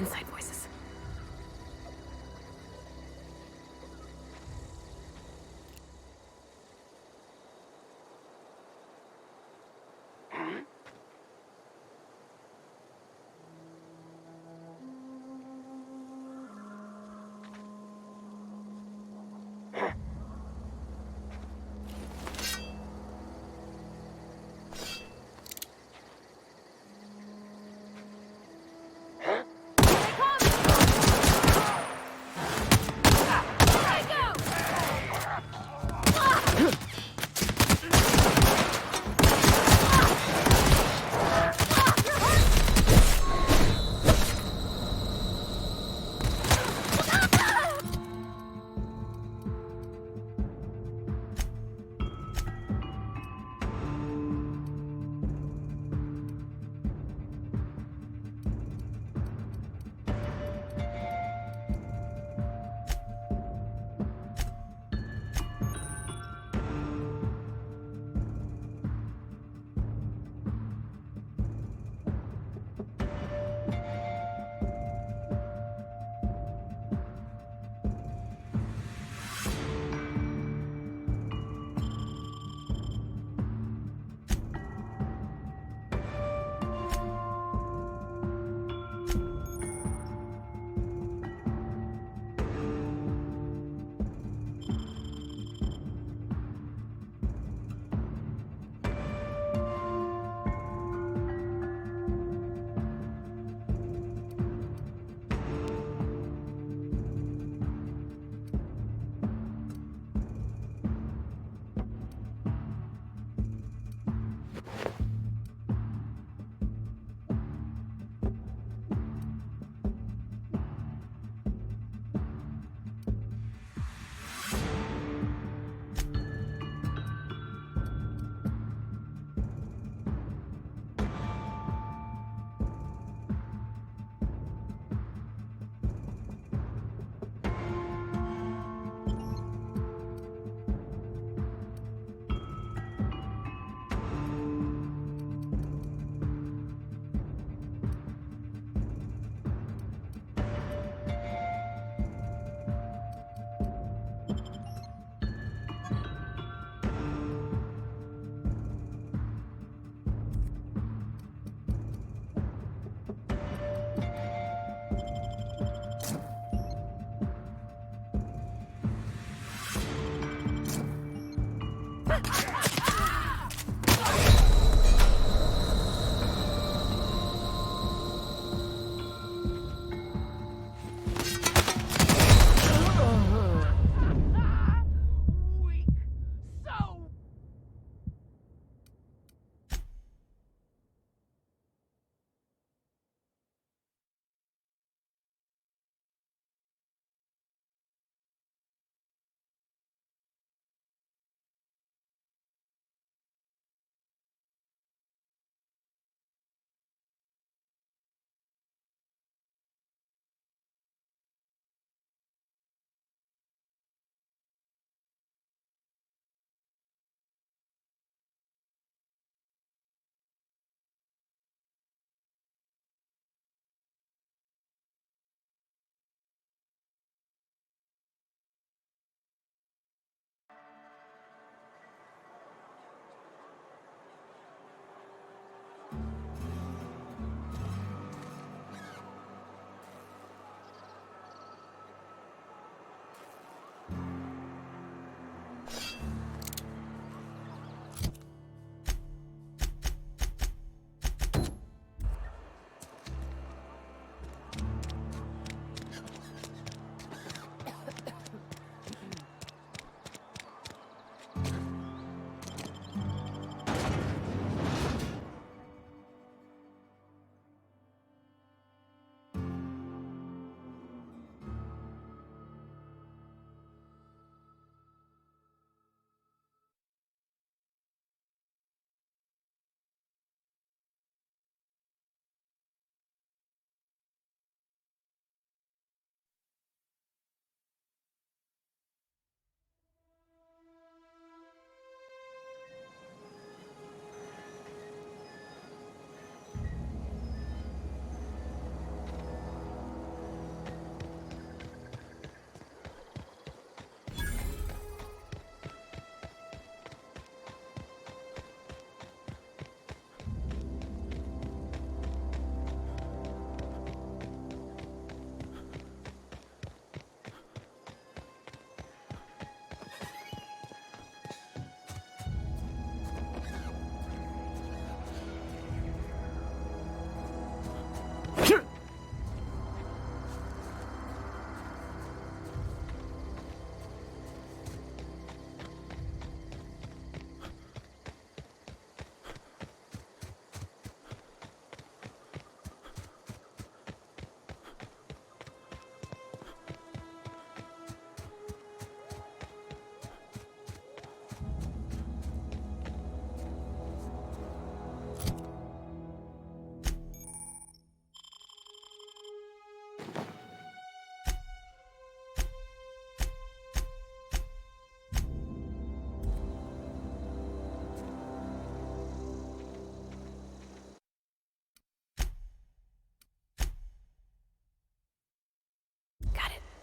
Inside voices. Here they come!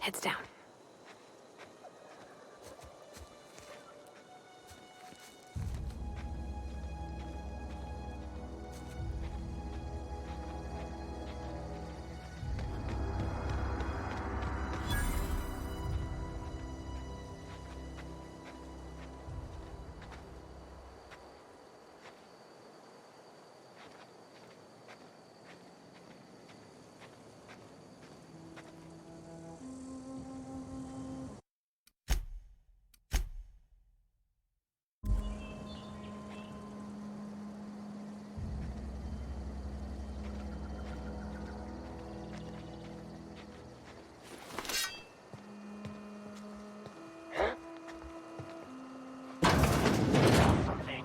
Heads down.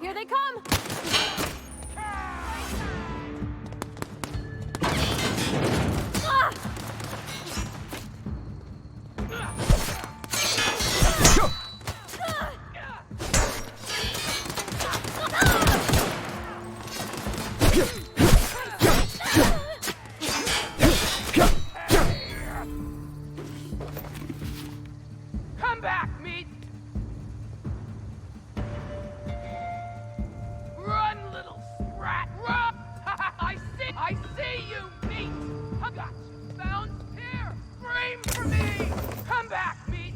Here they come! Come back, meat! Run, little sprat! Run! I see you, meat! I got you found here! Scream for me! Come back, meat!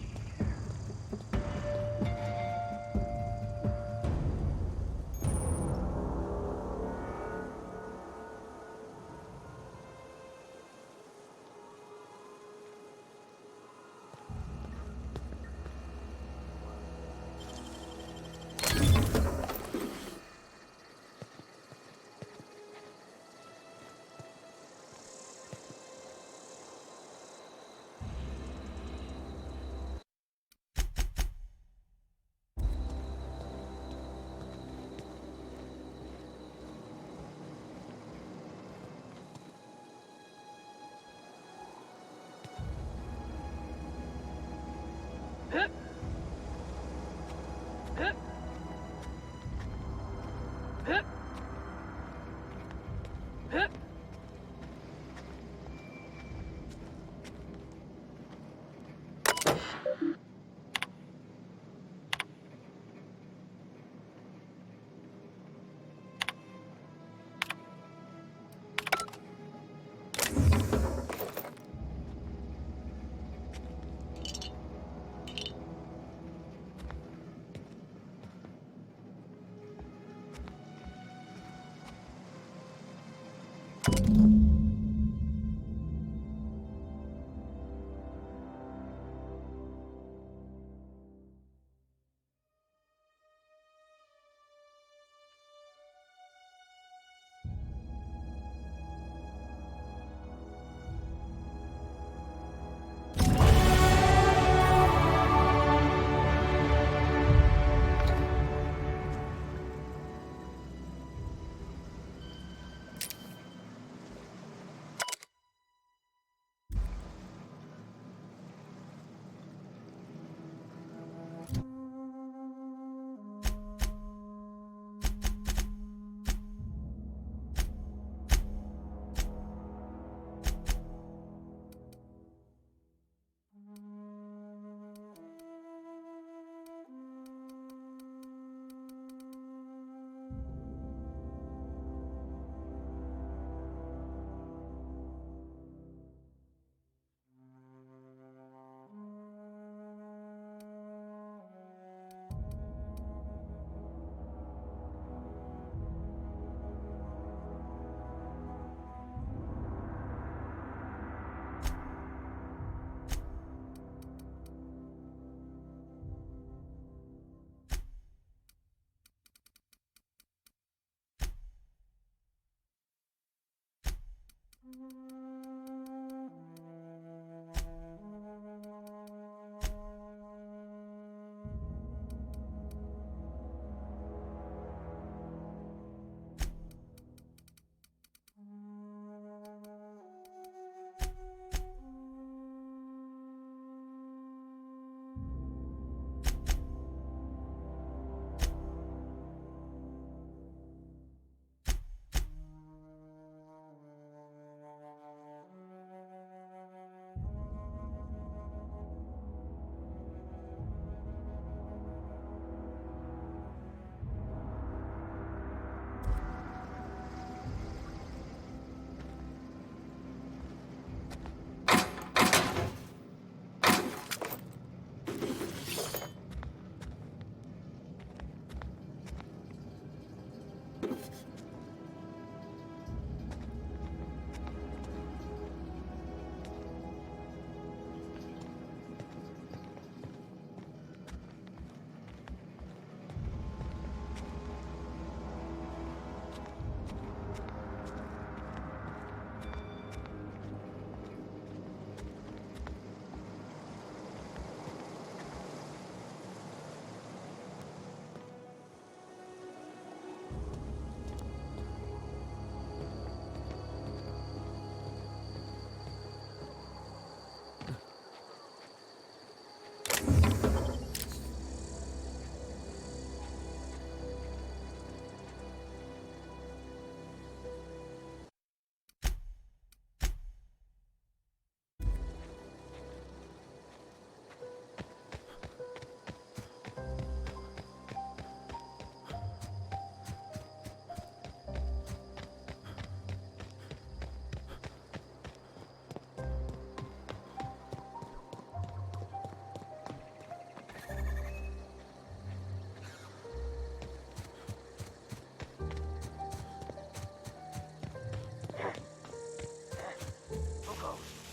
Hup. Hup. Hup. Hup.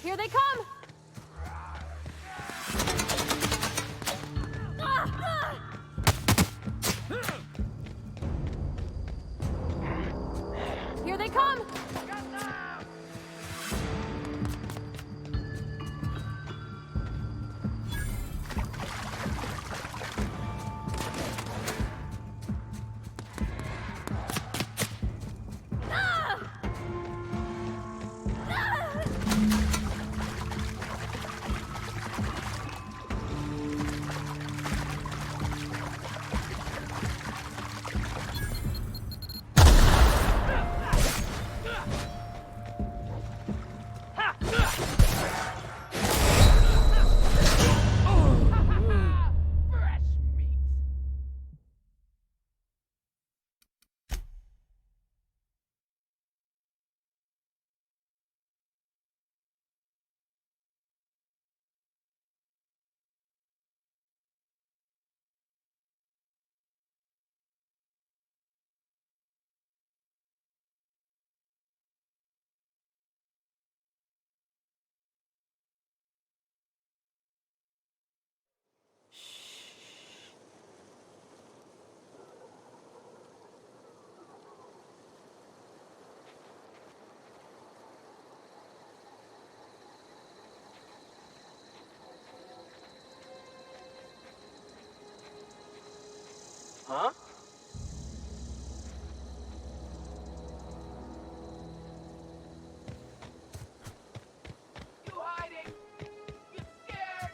Here they come! Here they come! Fresh meat. Huh? You hiding? You scared?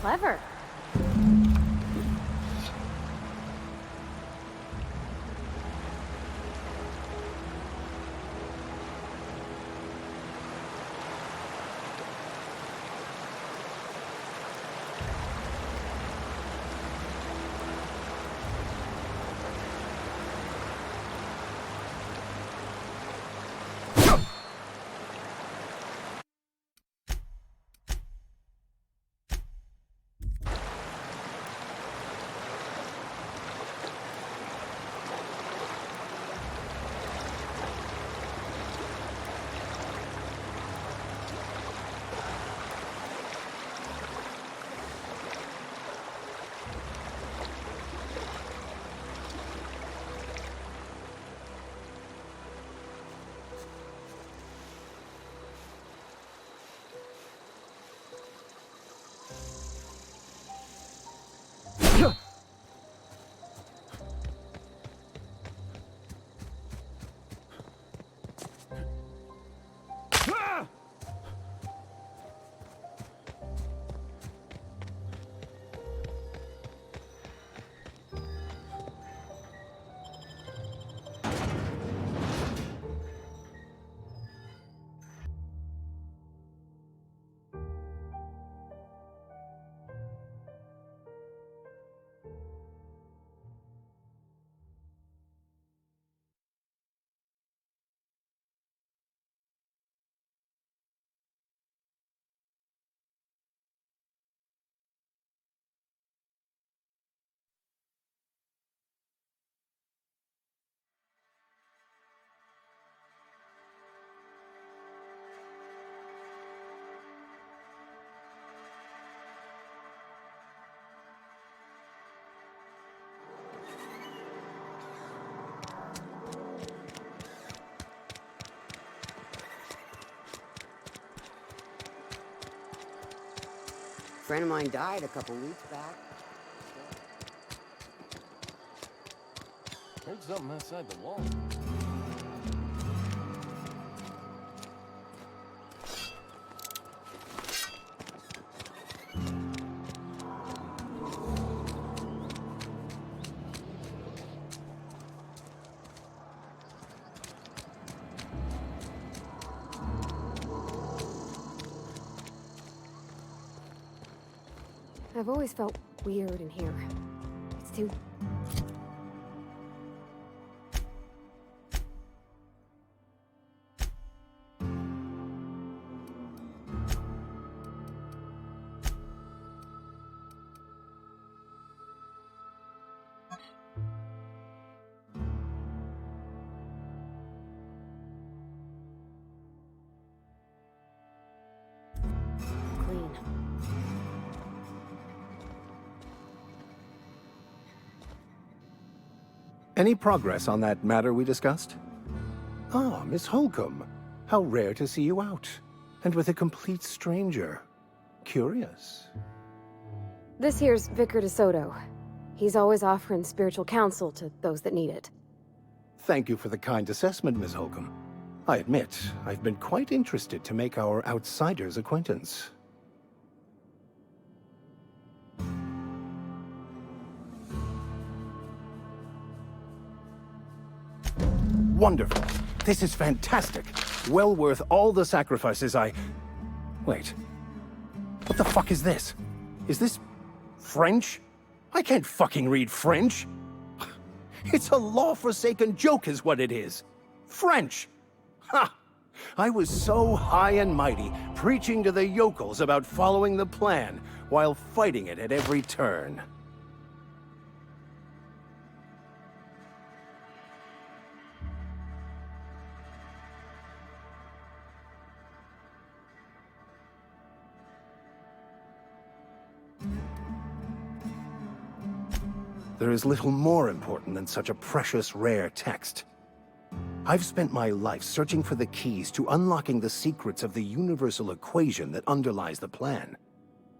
Clever. A friend of mine died a couple weeks back. Heard something outside the wall. I've always felt weird in here. It's too... clean. Any progress on that matter we discussed? Ah, Miss Holcomb. How rare to see you out. And with a complete stranger. Curious. This here's Vicar DeSoto. He's always offering spiritual counsel to those that need it. Thank you for the kind assessment, Miss Holcomb. I admit, I've been quite interested to make our outsider's acquaintance. Wonderful. This is fantastic. Well worth all the sacrifices Wait. What the fuck is this? Is this French? I can't fucking read French. It's a law-forsaken joke is what it is. French. Ha! I was so high and mighty, preaching to the yokels about following the plan, while fighting it at every turn. There is little more important than such a precious, rare text. I've spent my life searching for the keys to unlocking the secrets of the universal equation that underlies the plan.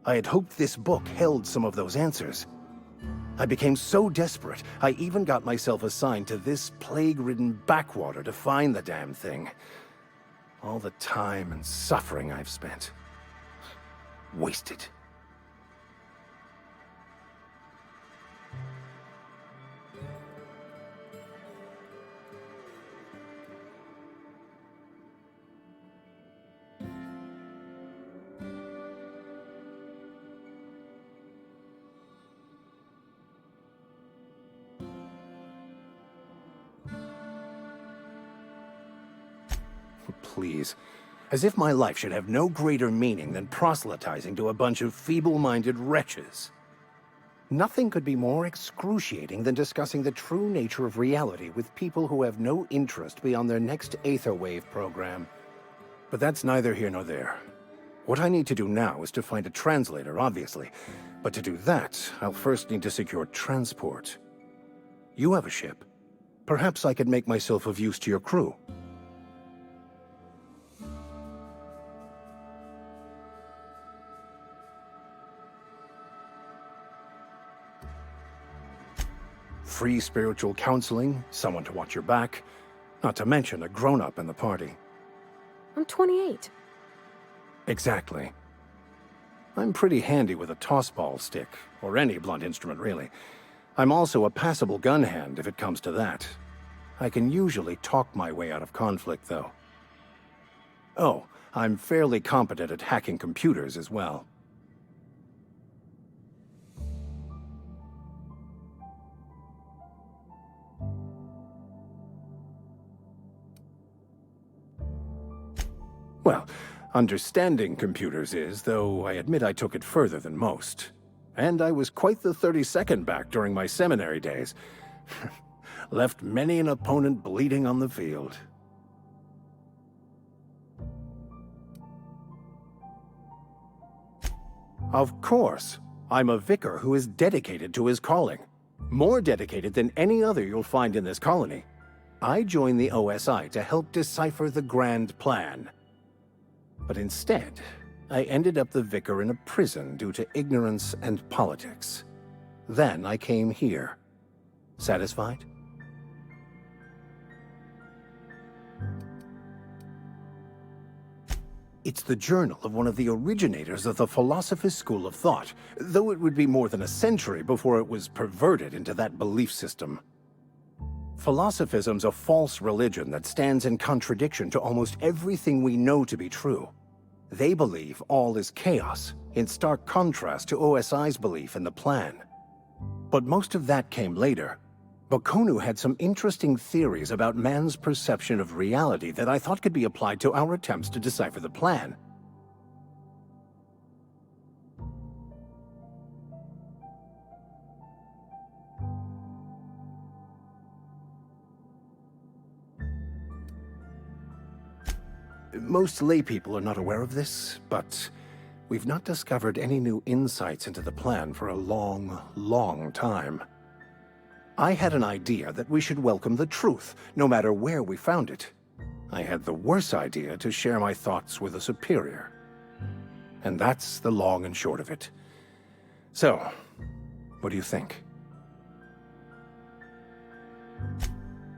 I had hoped this book held some of those answers. I became so desperate, I even got myself assigned to this plague-ridden backwater to find the damn thing. All the time and suffering I've spent. Wasted. Please. As if my life should have no greater meaning than proselytizing to a bunch of feeble-minded wretches. Nothing could be more excruciating than discussing the true nature of reality with people who have no interest beyond their next Aetherwave program. But that's neither here nor there. What I need to do now is to find a translator, obviously. But to do that, I'll first need to secure transport. You have a ship. Perhaps I could make myself of use to your crew. Free spiritual counseling, someone to watch your back, not to mention a grown-up in the party. I'm 28. Exactly. I'm pretty handy with a tossball stick, or any blunt instrument, really. I'm also a passable gun hand, if it comes to that. I can usually talk my way out of conflict, though. Oh, I'm fairly competent at hacking computers as well. Well, understanding computers is, though I admit I took it further than most. And I was quite the 32nd back during my seminary days. Left many an opponent bleeding on the field. Of course, I'm a vicar who is dedicated to his calling. More dedicated than any other you'll find in this colony. I joined the OSI to help decipher the Grand Plan. But instead, I ended up the vicar in a prison due to ignorance and politics. Then I came here. Satisfied? It's the journal of one of the originators of the Philosophist School of Thought, though it would be more than a century before it was perverted into that belief system. Philosophism's a false religion that stands in contradiction to almost everything we know to be true. They believe all is chaos, in stark contrast to OSI's belief in the plan. But most of that came later. Bokonu had some interesting theories about man's perception of reality that I thought could be applied to our attempts to decipher the plan. Most laypeople are not aware of this, but we've not discovered any new insights into the plan for a long, long time. I had an idea that we should welcome the truth, no matter where we found it. I had the worse idea to share my thoughts with a superior. And that's the long and short of it. So, what do you think?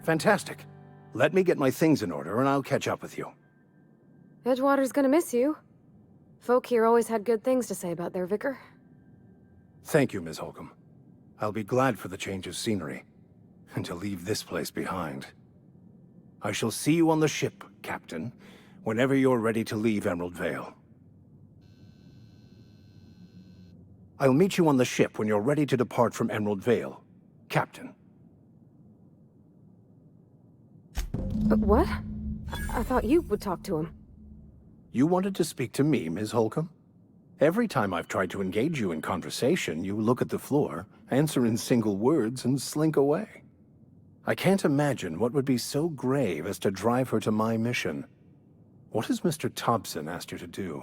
Fantastic. Let me get my things in order and I'll catch up with you. Edgewater's gonna miss you. Folk here always had good things to say about their vicar. Thank you, Ms. Holcomb. I'll be glad for the change of scenery, and to leave this place behind. I shall see you on the ship, Captain, whenever you're ready to leave Emerald Vale. I'll meet you on the ship when you're ready to depart from Emerald Vale, Captain. But what? I thought you would talk to him. You wanted to speak to me, Ms. Holcomb? Every time I've tried to engage you in conversation, you look at the floor, answer in single words, and slink away. I can't imagine what would be so grave as to drive her to my mission. What has Mr. Thompson asked you to do?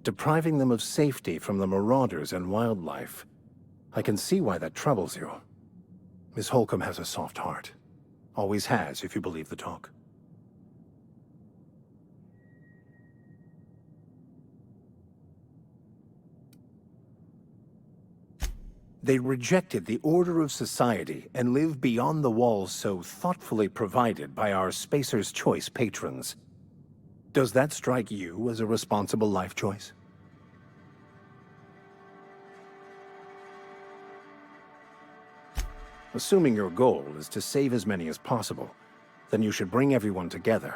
Depriving them of safety from the marauders and wildlife. I can see why that troubles you. Miss Holcomb has a soft heart. Always has, if you believe the talk. They rejected the order of society and live beyond the walls so thoughtfully provided by our Spacer's Choice patrons. Does that strike you as a responsible life choice? Assuming your goal is to save as many as possible, then you should bring everyone together.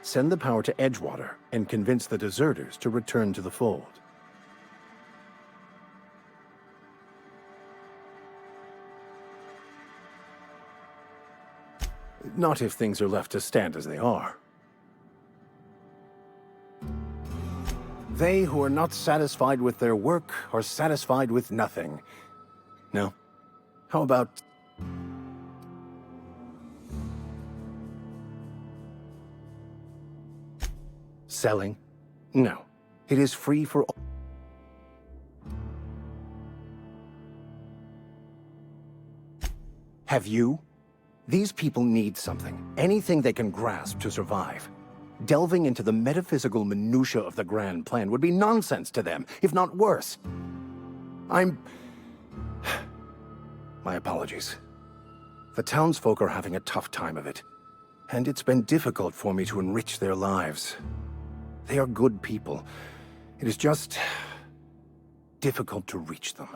Send the power to Edgewater and convince the deserters to return to the fold. Not if things are left to stand as they are. They who are not satisfied with their work are satisfied with nothing. No? How about... selling? No. It is free for all. Have you? These people need something. Anything they can grasp to survive. Delving into the metaphysical minutiae of the grand plan would be nonsense to them, if not worse. My apologies. The townsfolk are having a tough time of it, and it's been difficult for me to enrich their lives. They are good people. It is just difficult to reach them.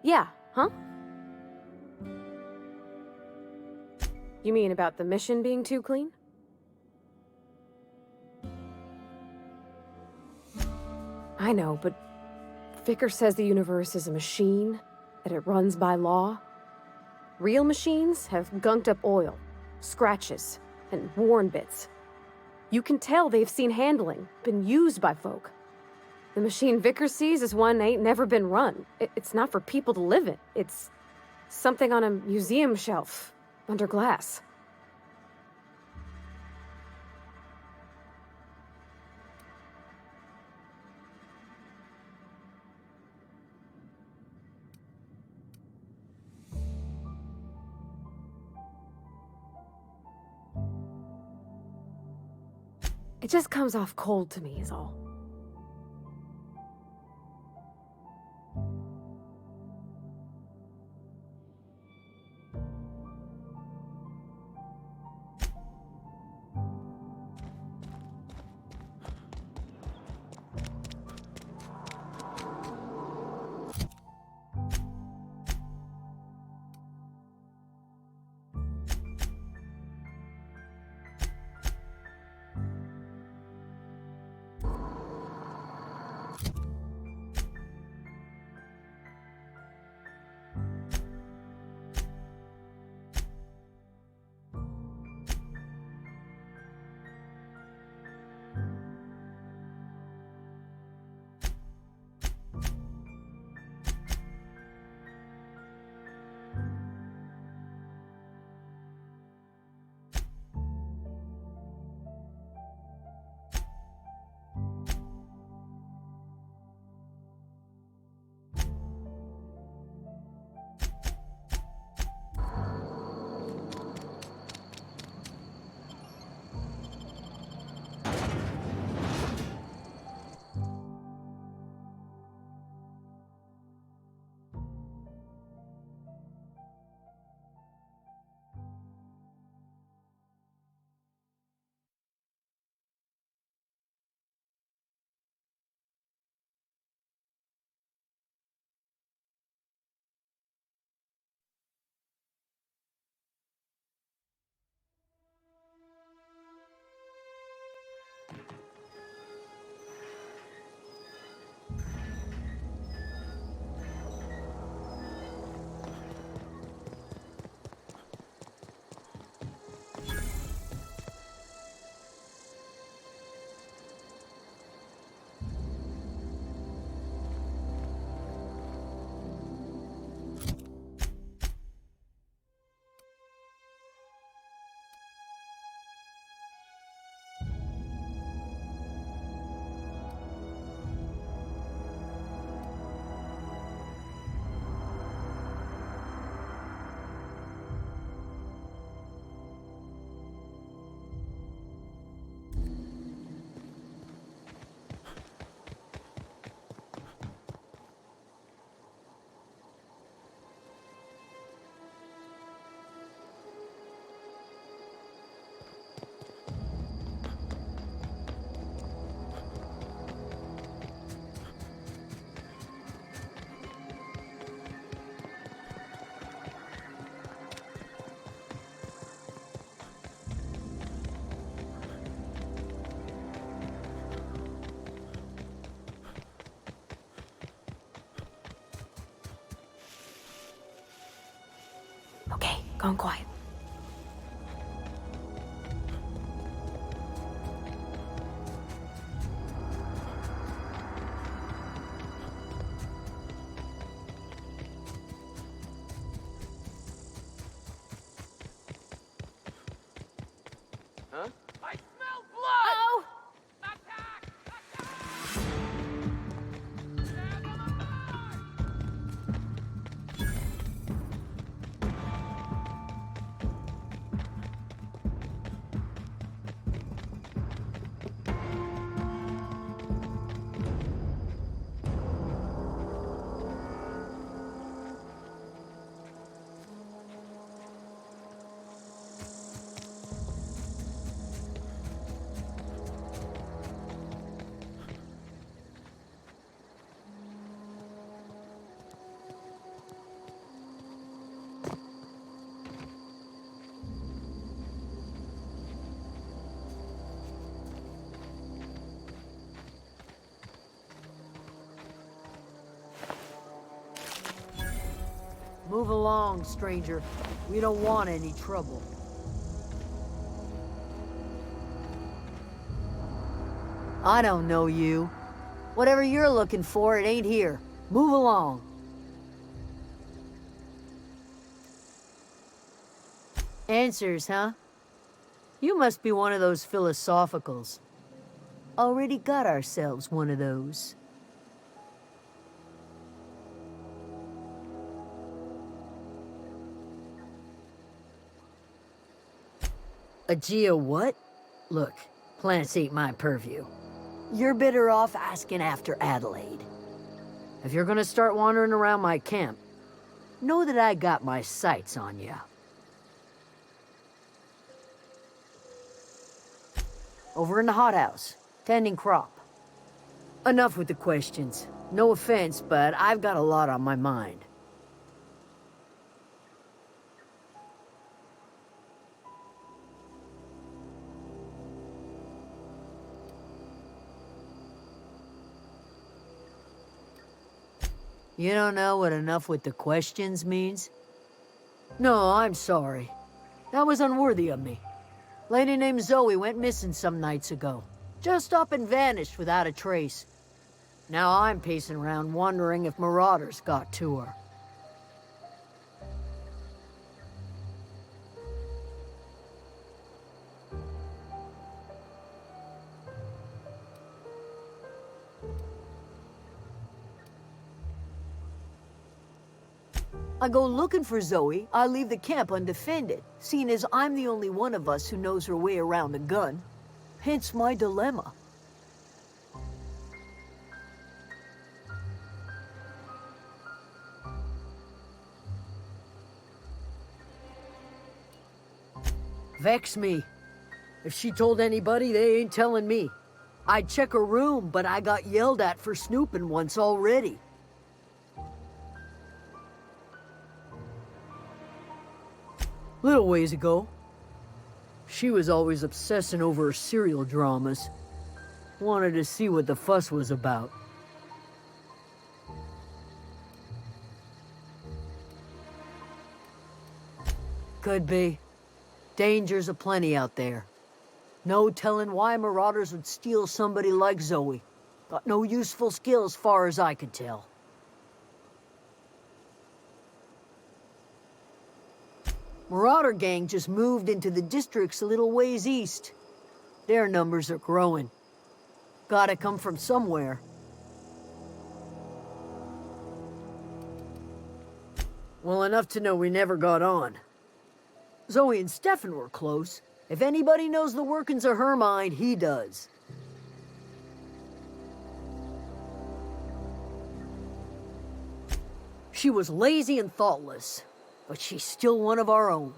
Yeah, huh? You mean about the mission being too clean? I know, but Vicar says the universe is a machine, that it runs by law. Real machines have gunked up oil, scratches, and worn bits. You can tell they've seen handling, been used by folk. The machine Vicar sees is one ain't never been run. It's not for people to live in. It's something on a museum shelf, under glass. It just comes off cold to me, is all. Okay, gone quiet. Huh? I smell blood! Oh! Attack! Attack! Stab him alive! Move along, stranger. We don't want any trouble. I don't know you. Whatever you're looking for, it ain't here. Move along. Answers, huh? You must be one of those philosophicals. Already got ourselves one of those. A geo what? Look, plants ain't my purview. You're better off asking after Adelaide. If you're gonna start wandering around my camp, know that I got my sights on ya. Over in the hothouse, tending crop. Enough with the questions. No offense, but I've got a lot on my mind. You don't know what enough with the questions means? No, I'm sorry. That was unworthy of me. Lady named Zoe went missing some nights ago. Just up and vanished without a trace. Now I'm pacing around wondering if marauders got to her. I go looking for Zoe, I leave the camp undefended, seeing as I'm the only one of us who knows her way around the gun. Hence my dilemma. Vex me. If she told anybody, they ain't telling me. I'd check her room, but I got yelled at for snooping once already. Little ways ago. She was always obsessing over her serial dramas. Wanted to see what the fuss was about. Could be. Dangers aplenty out there. No telling why marauders would steal somebody like Zoe. Got no useful skills far as I could tell. Marauder gang just moved into the districts a little ways east. Their numbers are growing. Gotta come from somewhere. Well, enough to know we never got on. Zoe and Stefan were close. If anybody knows the workings of her mind, he does. She was lazy and thoughtless, but she's still one of our own.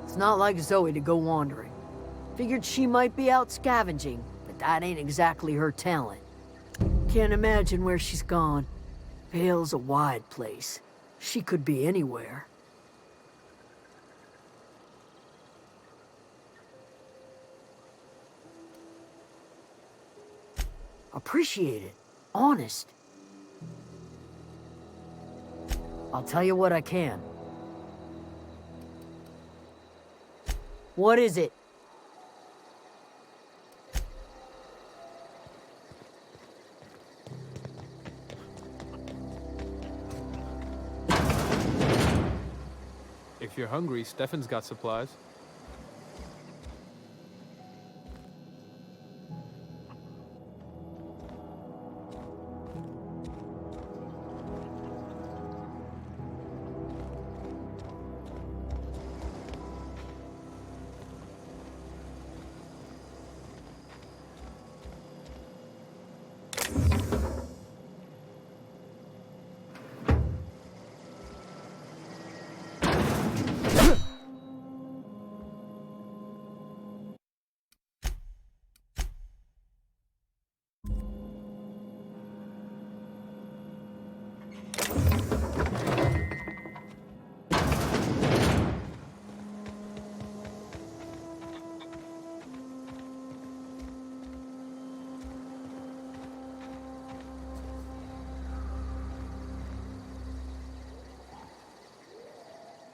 It's not like Zoe to go wandering. Figured she might be out scavenging, but that ain't exactly her talent. Can't imagine where she's gone. Vale's a wide place. She could be anywhere. Appreciate it. Honest. I'll tell you what I can. What is it? If you're hungry, Stefan's got supplies.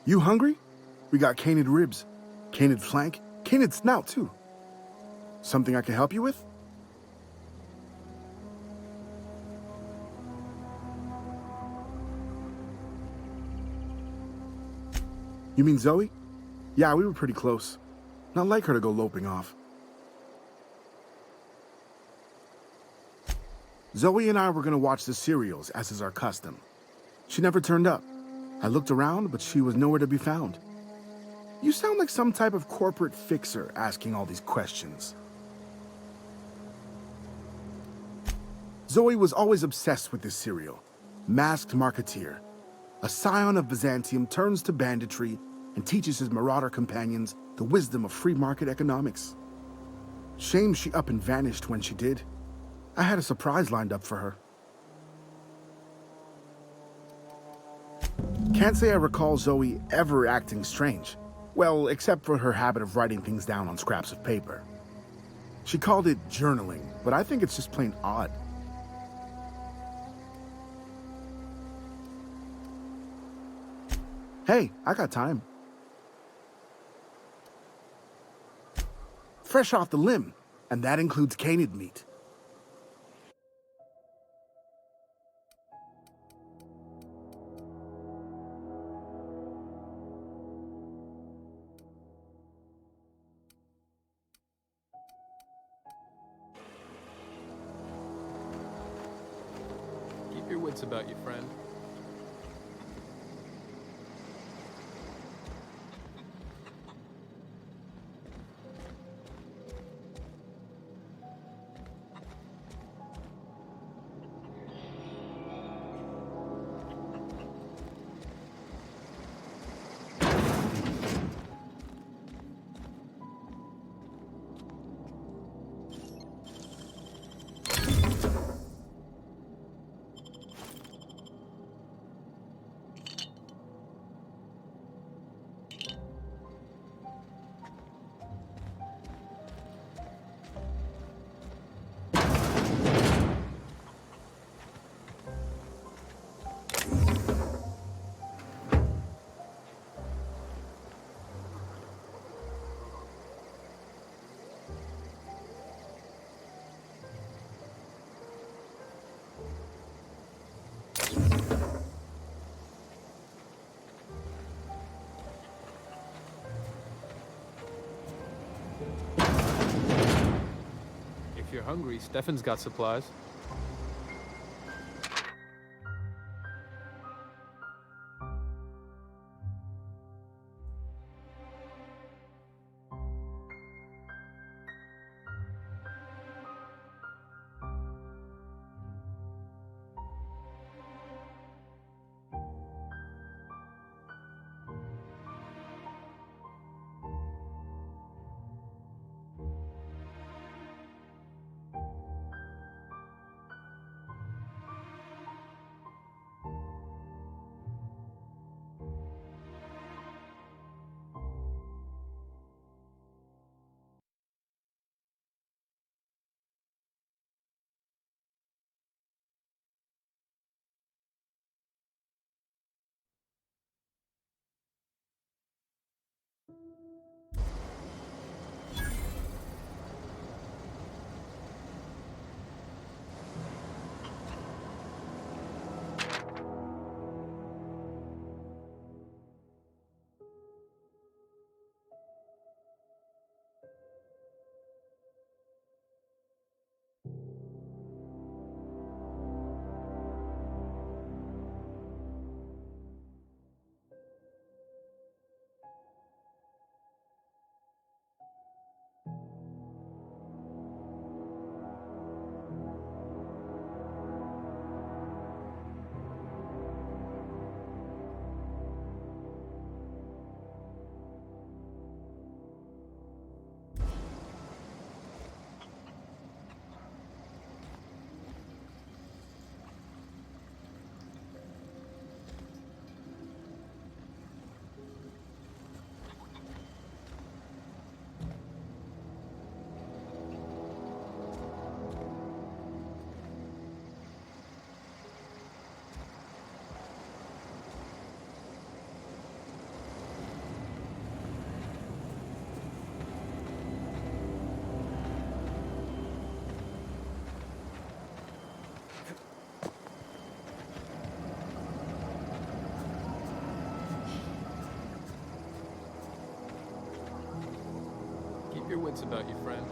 You hungry? We got canid ribs, canid flank, canid snout too. Something I can help you with? You mean Zoe? Yeah, we were pretty close. Not like her to go loping off. Zoe and I were gonna watch the serials, as is our custom. She never turned up. I looked around, but she was nowhere to be found. You sound like some type of corporate fixer asking all these questions. Zoe was always obsessed with this serial. Masked Marketeer. A scion of Byzantium turns to banditry and teaches his marauder companions the wisdom of free market economics. Shame she up and vanished when she did. I had a surprise lined up for her. Can't say I recall Zoe ever acting strange. Well, except for her habit of writing things down on scraps of paper. She called it journaling, but I think it's just plain odd. Hey, I got time. Fresh off the limb, and that includes canid meat. Keep your wits about you, friend. If you're hungry, Stefan's got supplies. What's about your friend?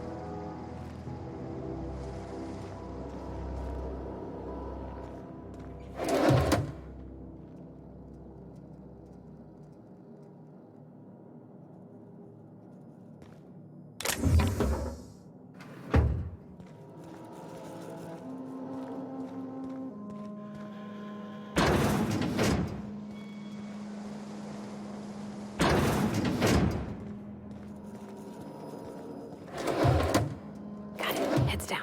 Got it. Heads down.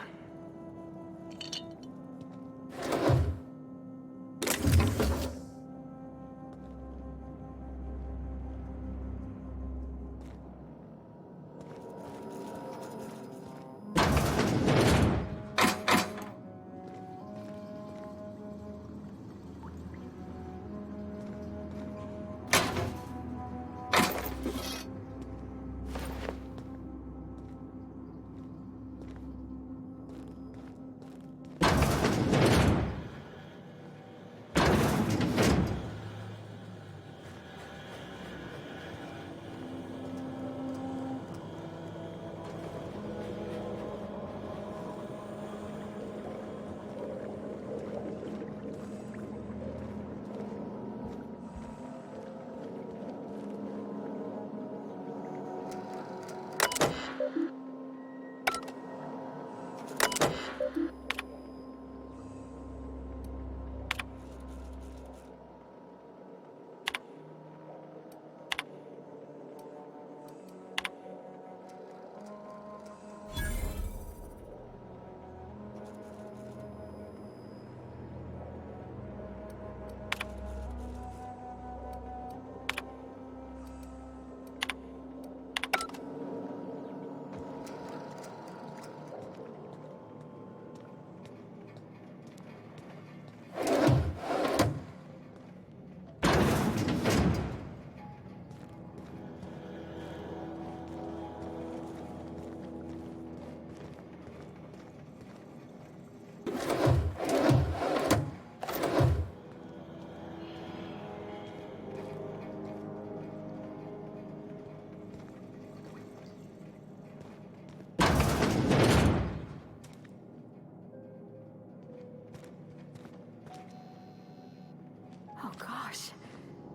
Oh gosh,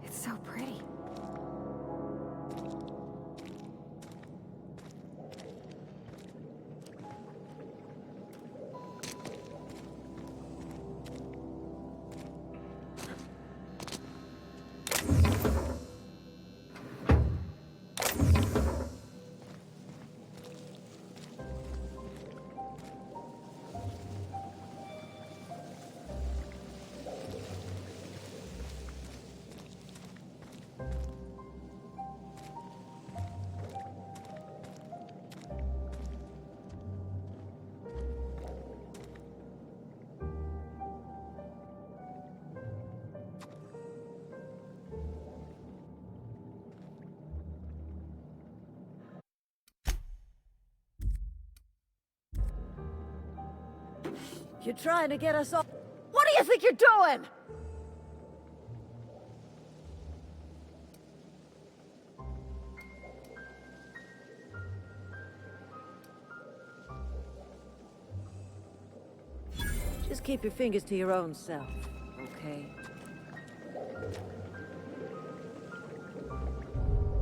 it's so pretty. You're trying to get us all. What do you think you're doing? Just keep your fingers to your own self, okay?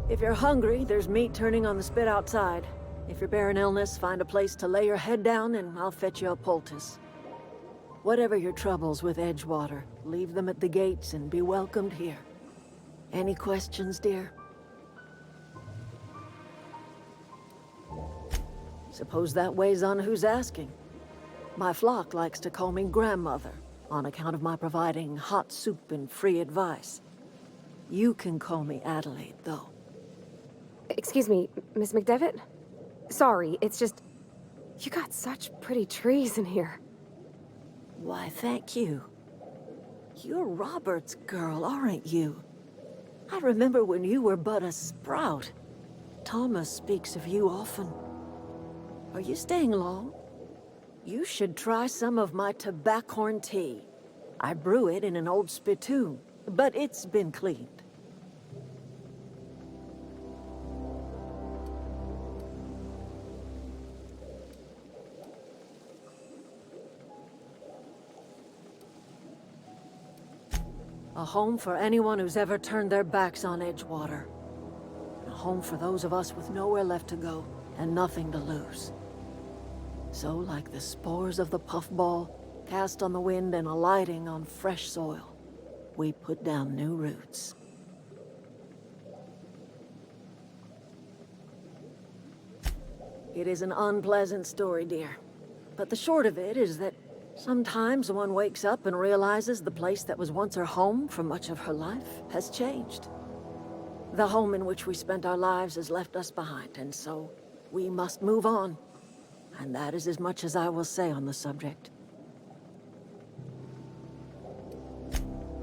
If you're hungry, there's meat turning on the spit outside. If you're bearing illness, find a place to lay your head down and I'll fetch you a poultice. Whatever your troubles with Edgewater, leave them at the gates and be welcomed here. Any questions, dear? Suppose that weighs on who's asking. My flock likes to call me grandmother, on account of my providing hot soup and free advice. You can call me Adelaide, though. Excuse me, Miss McDevitt? Sorry, it's just... You got such pretty trees in here. Why, thank you. You're Robert's girl, aren't you? I remember when you were but a sprout. Thomas speaks of you often. Are you staying long? You should try some of my tobaccorn tea. I brew it in an old spittoon, but it's been cleaned. A home for anyone who's ever turned their backs on Edgewater. A home for those of us with nowhere left to go and nothing to lose. So, like the spores of the puffball, cast on the wind and alighting on fresh soil, we put down new roots. It is an unpleasant story, dear. But the short of it is that sometimes one wakes up and realizes the place that was once her home for much of her life has changed. The home in which we spent our lives has left us behind, and so we must move on. And that is as much as I will say on the subject.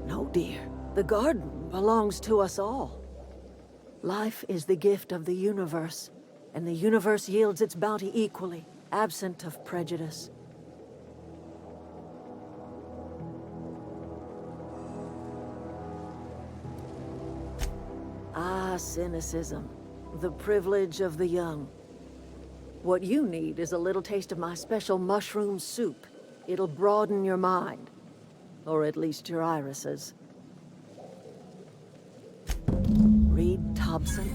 No, dear. The garden belongs to us all. Life is the gift of the universe, and the universe yields its bounty equally, absent of prejudice. Ah, cynicism. The privilege of the young. What you need is a little taste of my special mushroom soup. It'll broaden your mind. Or at least your irises. Reed Thompson?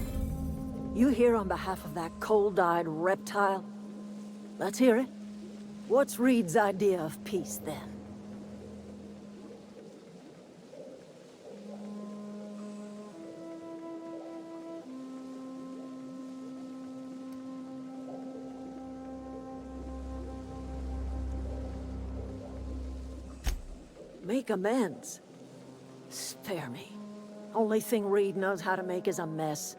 You here on behalf of that cold-eyed reptile? Let's hear it. What's Reed's idea of peace, then? Make amends. Spare me. Only thing Reed knows how to make is a mess.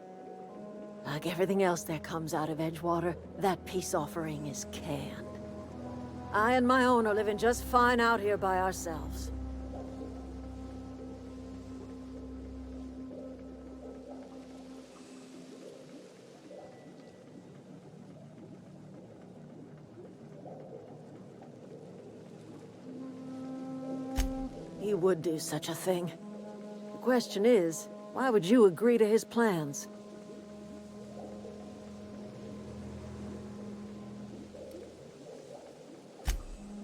Like everything else that comes out of Edgewater, that peace offering is canned. I and my own are living just fine out here by ourselves. He would do such a thing. The question is, why would you agree to his plans?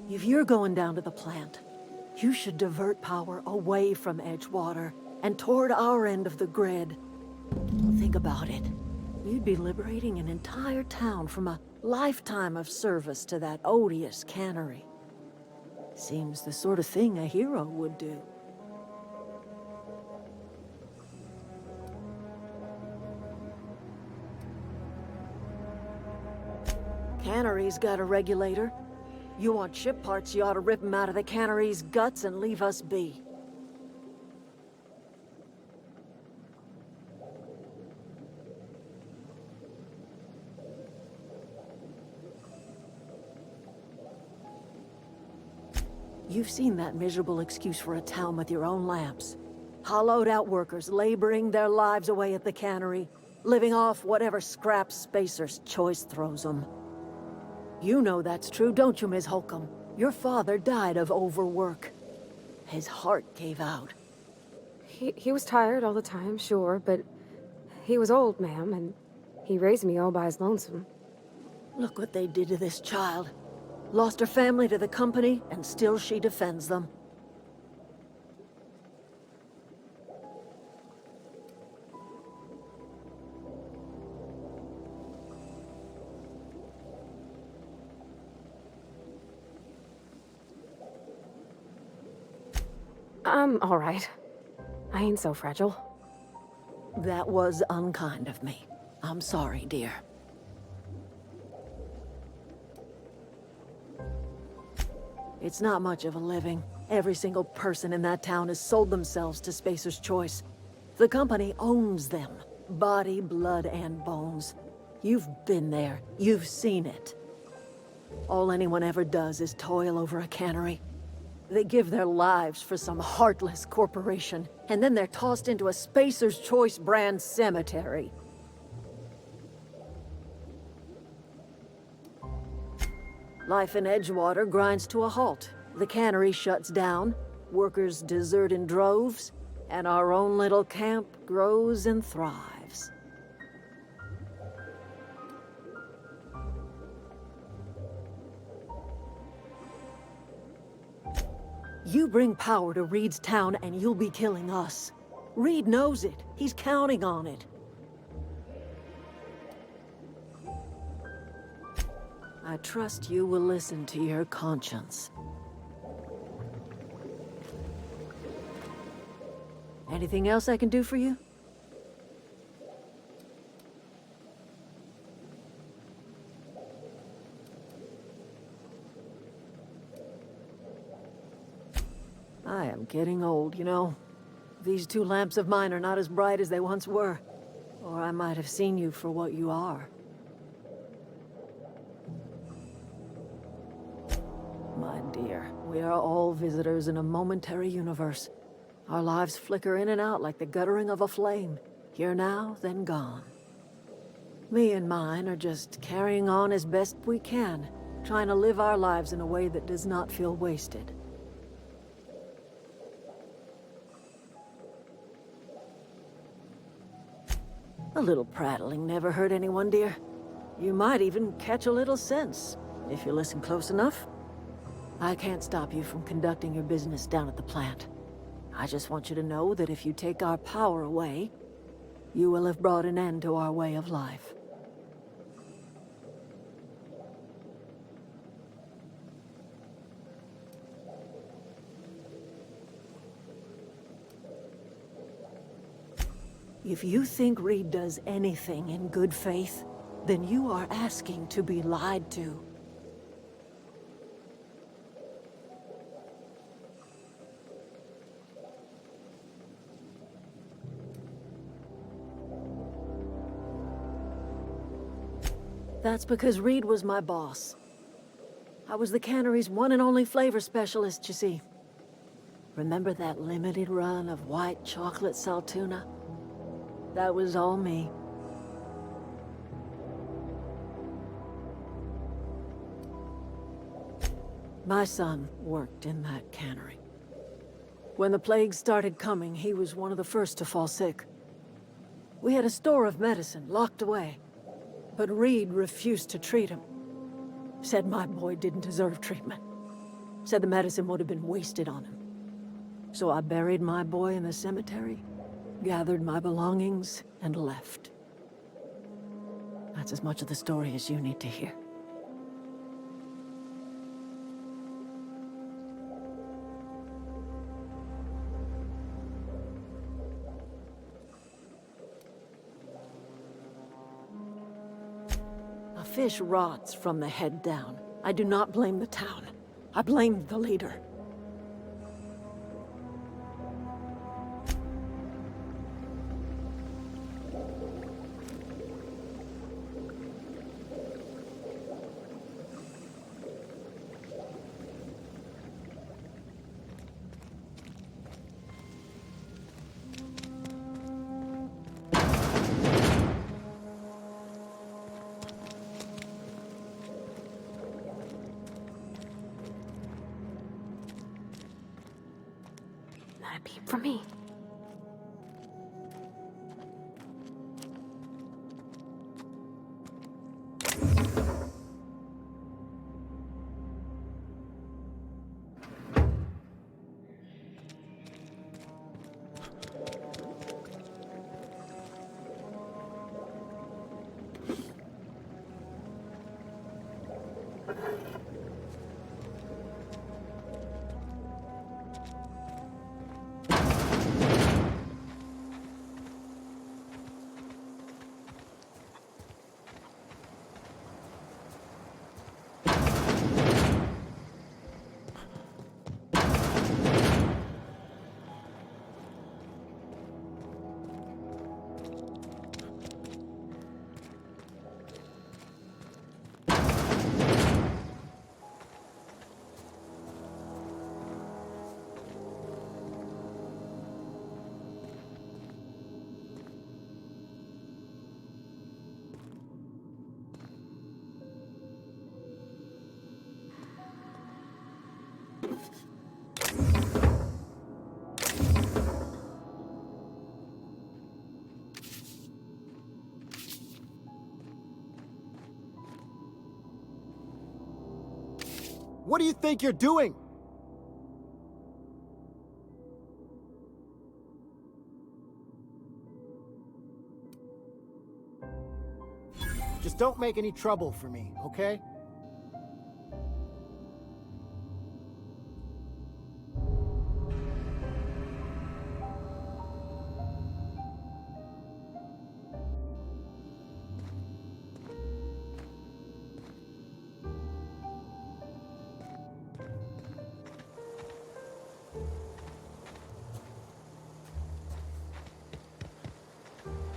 If you're going down to the plant, you should divert power away from Edgewater and toward our end of the grid. Think about it. You'd be liberating an entire town from a lifetime of service to that odious cannery. Seems the sort of thing a hero would do. Cannery's got a regulator. You want ship parts, you ought to rip them out of the cannery's guts and leave us be. You've seen that miserable excuse for a town with your own lamps. Hollowed out workers laboring their lives away at the cannery, living off whatever scraps Spacer's Choice throws them. You know that's true, don't you, Ms. Holcomb? Your father died of overwork. His heart gave out. He was tired all the time, sure, but he was old, ma'am, and he raised me all by his lonesome. Look what they did to this child. Lost her family to the company, and still she defends them. I'm all right. I ain't so fragile. That was unkind of me. I'm sorry, dear. It's not much of a living. Every single person in that town has sold themselves to Spacer's Choice. The company owns them. Body, blood, and bones. You've been there. You've seen it. All anyone ever does is toil over a cannery. They give their lives for some heartless corporation, and then they're tossed into a Spacer's Choice brand cemetery. Life in Edgewater grinds to a halt. The cannery shuts down, workers desert in droves, and our own little camp grows and thrives. You bring power to Reed's town and you'll be killing us. Reed knows it. He's counting on it. I trust you will listen to your conscience. Anything else I can do for you? I am getting old, you know. These two lamps of mine are not as bright as they once were. Or I might have seen you for what you are. My dear, we are all visitors in a momentary universe. Our lives flicker in and out like the guttering of a flame. Here now, then gone. Me and mine are just carrying on as best we can, trying to live our lives in a way that does not feel wasted. A little prattling never hurt anyone, dear. You might even catch a little sense, if you listen close enough. I can't stop you from conducting your business down at the plant. I just want you to know that if you take our power away, you will have brought an end to our way of life. If you think Reed does anything in good faith, then you are asking to be lied to. That's because Reed was my boss. I was the cannery's one and only flavor specialist, you see. Remember that limited run of white chocolate saltuna? That was all me. My son worked in that cannery. When the plague started coming, he was one of the first to fall sick. We had a store of medicine locked away, but Reed refused to treat him. Said my boy didn't deserve treatment. Said the medicine would have been wasted on him. So I buried my boy in the cemetery, gathered my belongings, and left. That's as much of the story as you need to hear. A fish rots from the head down. I do not blame the town. I blame the leader. Not a peep from me. What do you think you're doing? don't make any trouble for me, okay?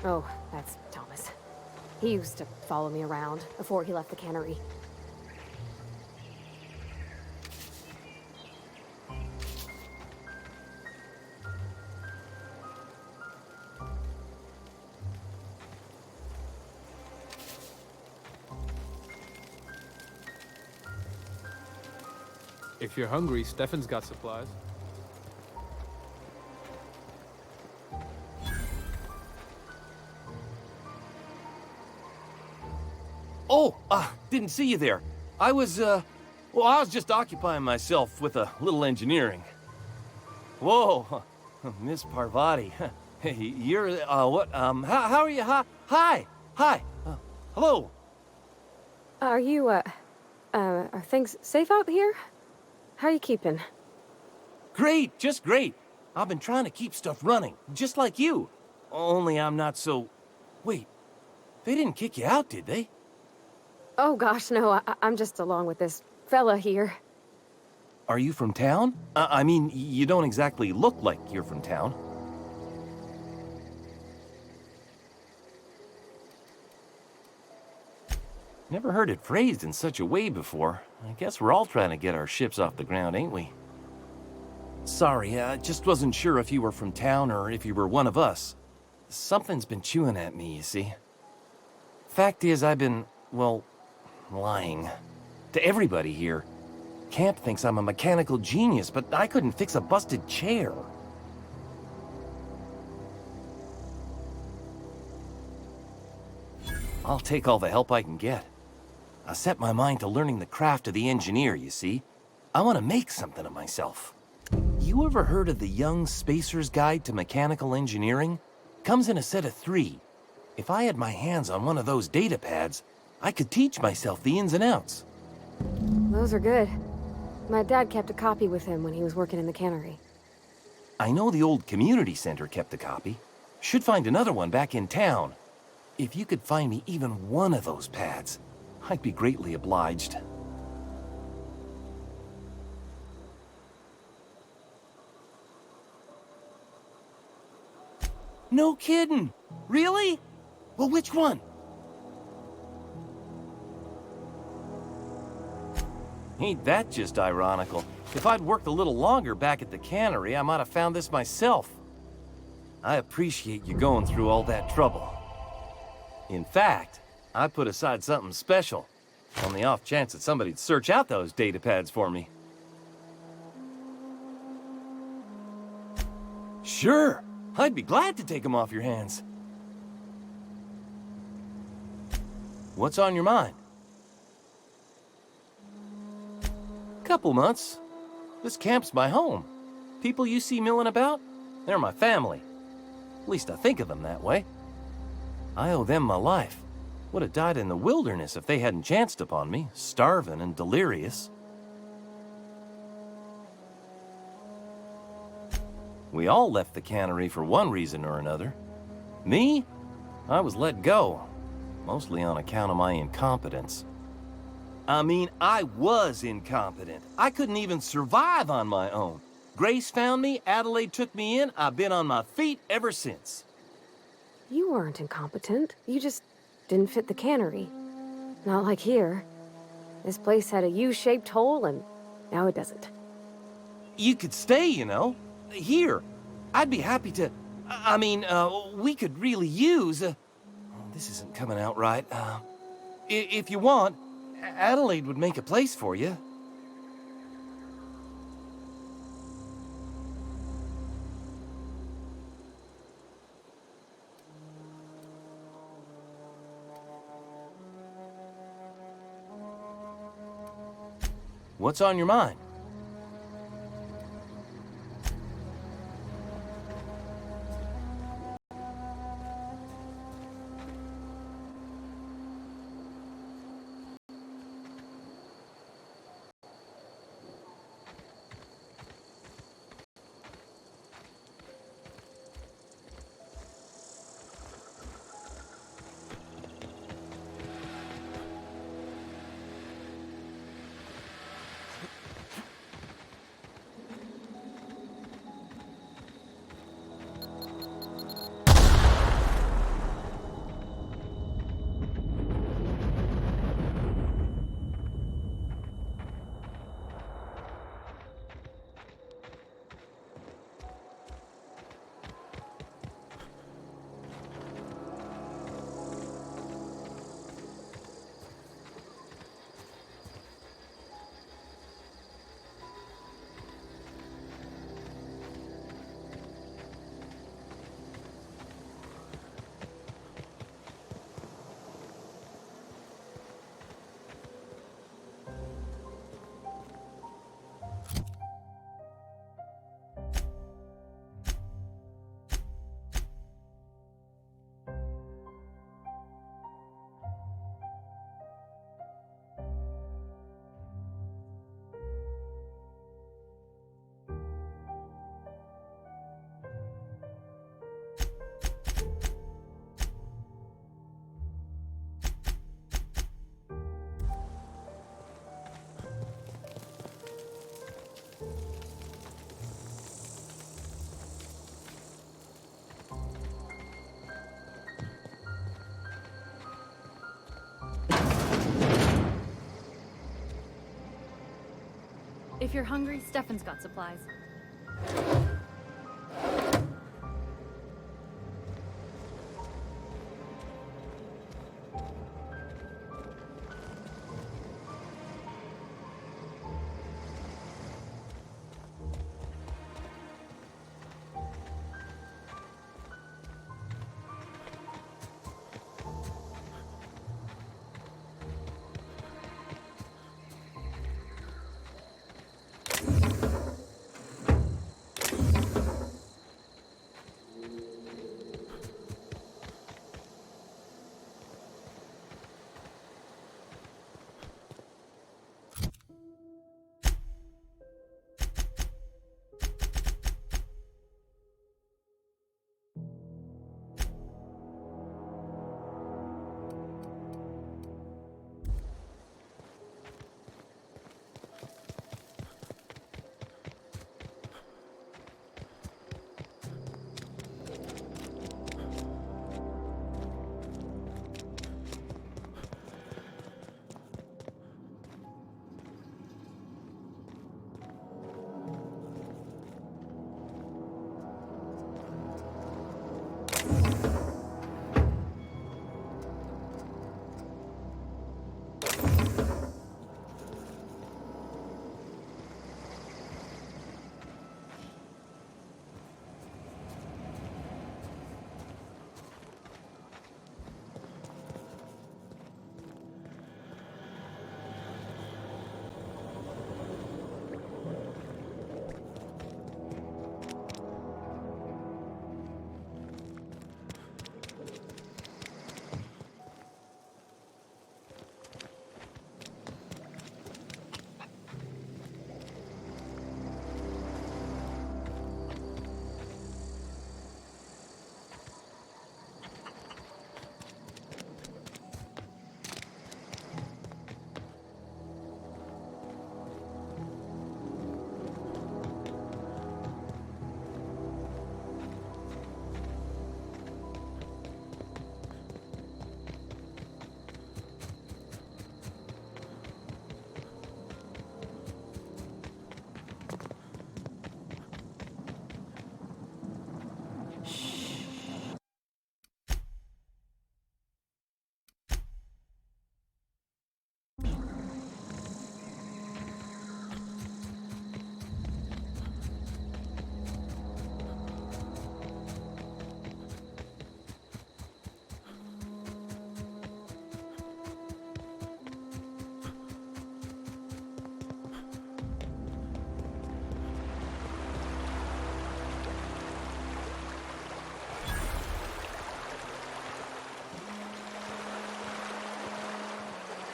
Oh, that's Thomas. He used to follow me around before he left the cannery. If you're hungry, Stefan's got supplies. Oh, didn't see you there. I was just occupying myself with a little engineering. Whoa, Miss Parvati. Hey, you're, how are you? Hi. Hello. Are you, are things safe out here? How are you keeping? Great, just great. I've been trying to keep stuff running, just like you. Only I'm not so... Wait, they didn't kick you out, did they? Oh gosh, no, I'm just along with this fella here. Are you from town? I mean, you don't exactly look like you're from town. Never heard it phrased in such a way before. I guess we're all trying to get our ships off the ground, ain't we? Sorry, I just wasn't sure if you were from town or if you were one of us. Something's been chewing at me, you see. Fact is, I've been, well, lying. To everybody here. Camp thinks I'm a mechanical genius, but I couldn't fix a busted chair. I'll take all the help I can get. I set my mind to learning the craft of the engineer, you see. I want to make something of myself. You ever heard of the Young Spacer's Guide to Mechanical Engineering? Comes in a set of 3. If I had my hands on one of those data pads, I could teach myself the ins and outs. Those are good. My dad kept a copy with him when he was working in the cannery. I know the old community center kept a copy. Should find another one back in town. If you could find me even one of those pads, I'd be greatly obliged. No kidding! Really? Well, which one? Ain't that just ironical? If I'd worked a little longer back at the cannery, I might have found this myself. I appreciate you going through all that trouble. In fact, I put aside something special, on the off chance that somebody'd search out those data pads for me. Sure, I'd be glad to take them off your hands. What's on your mind? Couple months. This camp's my home. People you see milling about, they're my family. At least I think of them that way. I owe them my life. Would have died in the wilderness if they hadn't chanced upon me, starving and delirious. We all left the cannery for one reason or another. Me? I was let go, mostly on account of my incompetence. I mean, I was incompetent. I couldn't even survive on my own. Grace found me, Adelaide took me in, I've been on my feet ever since. You weren't incompetent. You just didn't fit the cannery. Not like here. This place had a U-shaped hole, and now it doesn't. You could stay, you know. Here. I'd be happy to... I mean, we could really use... oh, this isn't coming out right. If you want, Adelaide would make a place for you. What's on your mind? If you're hungry, Stefan's got supplies.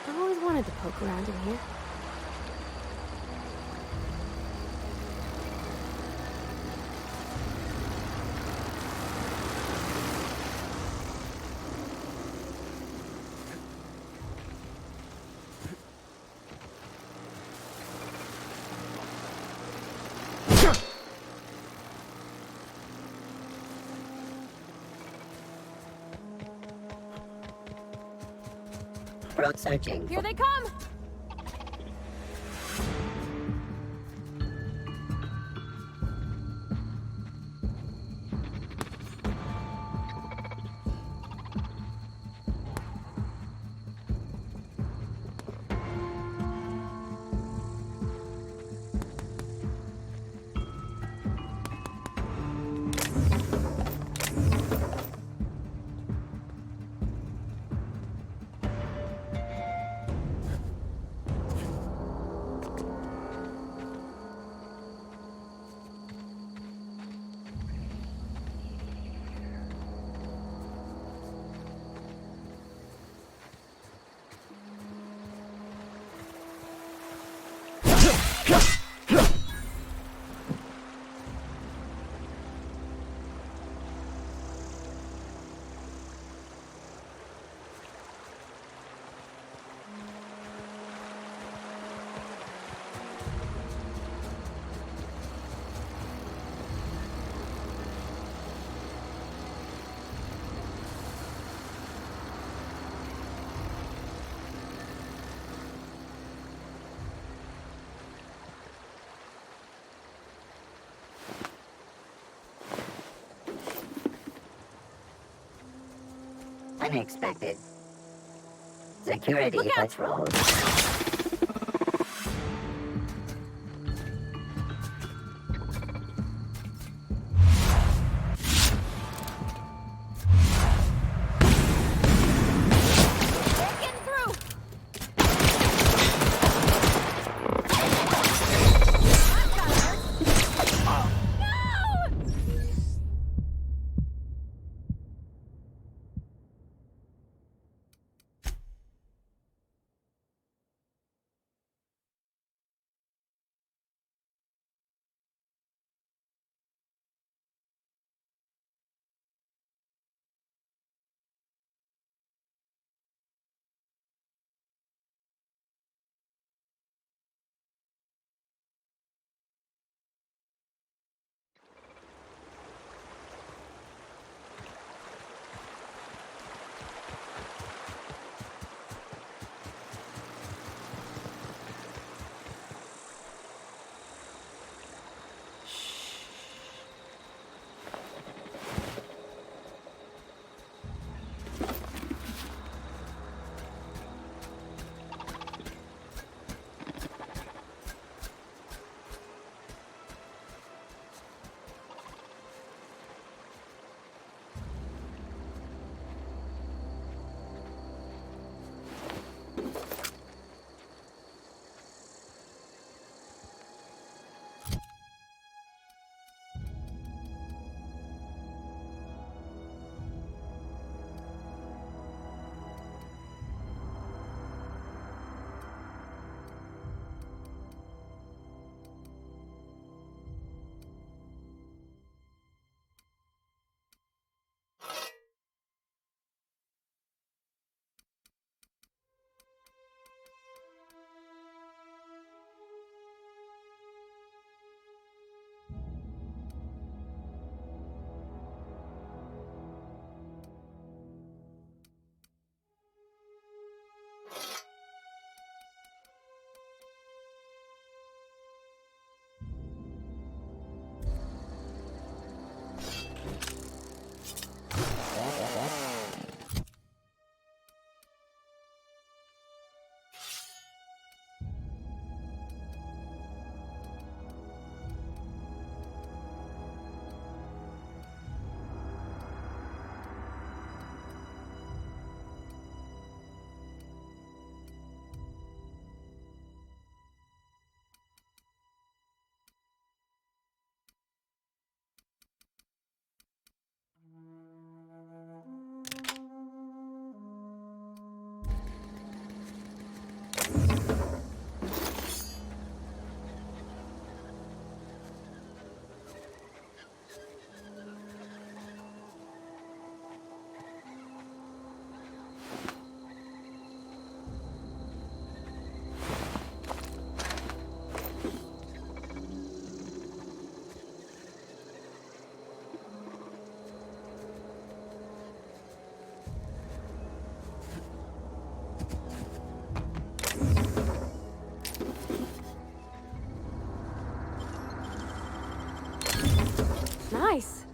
I always wanted to poke around in here. Road searching. Here they come! Unexpected. Security patrols. Nice.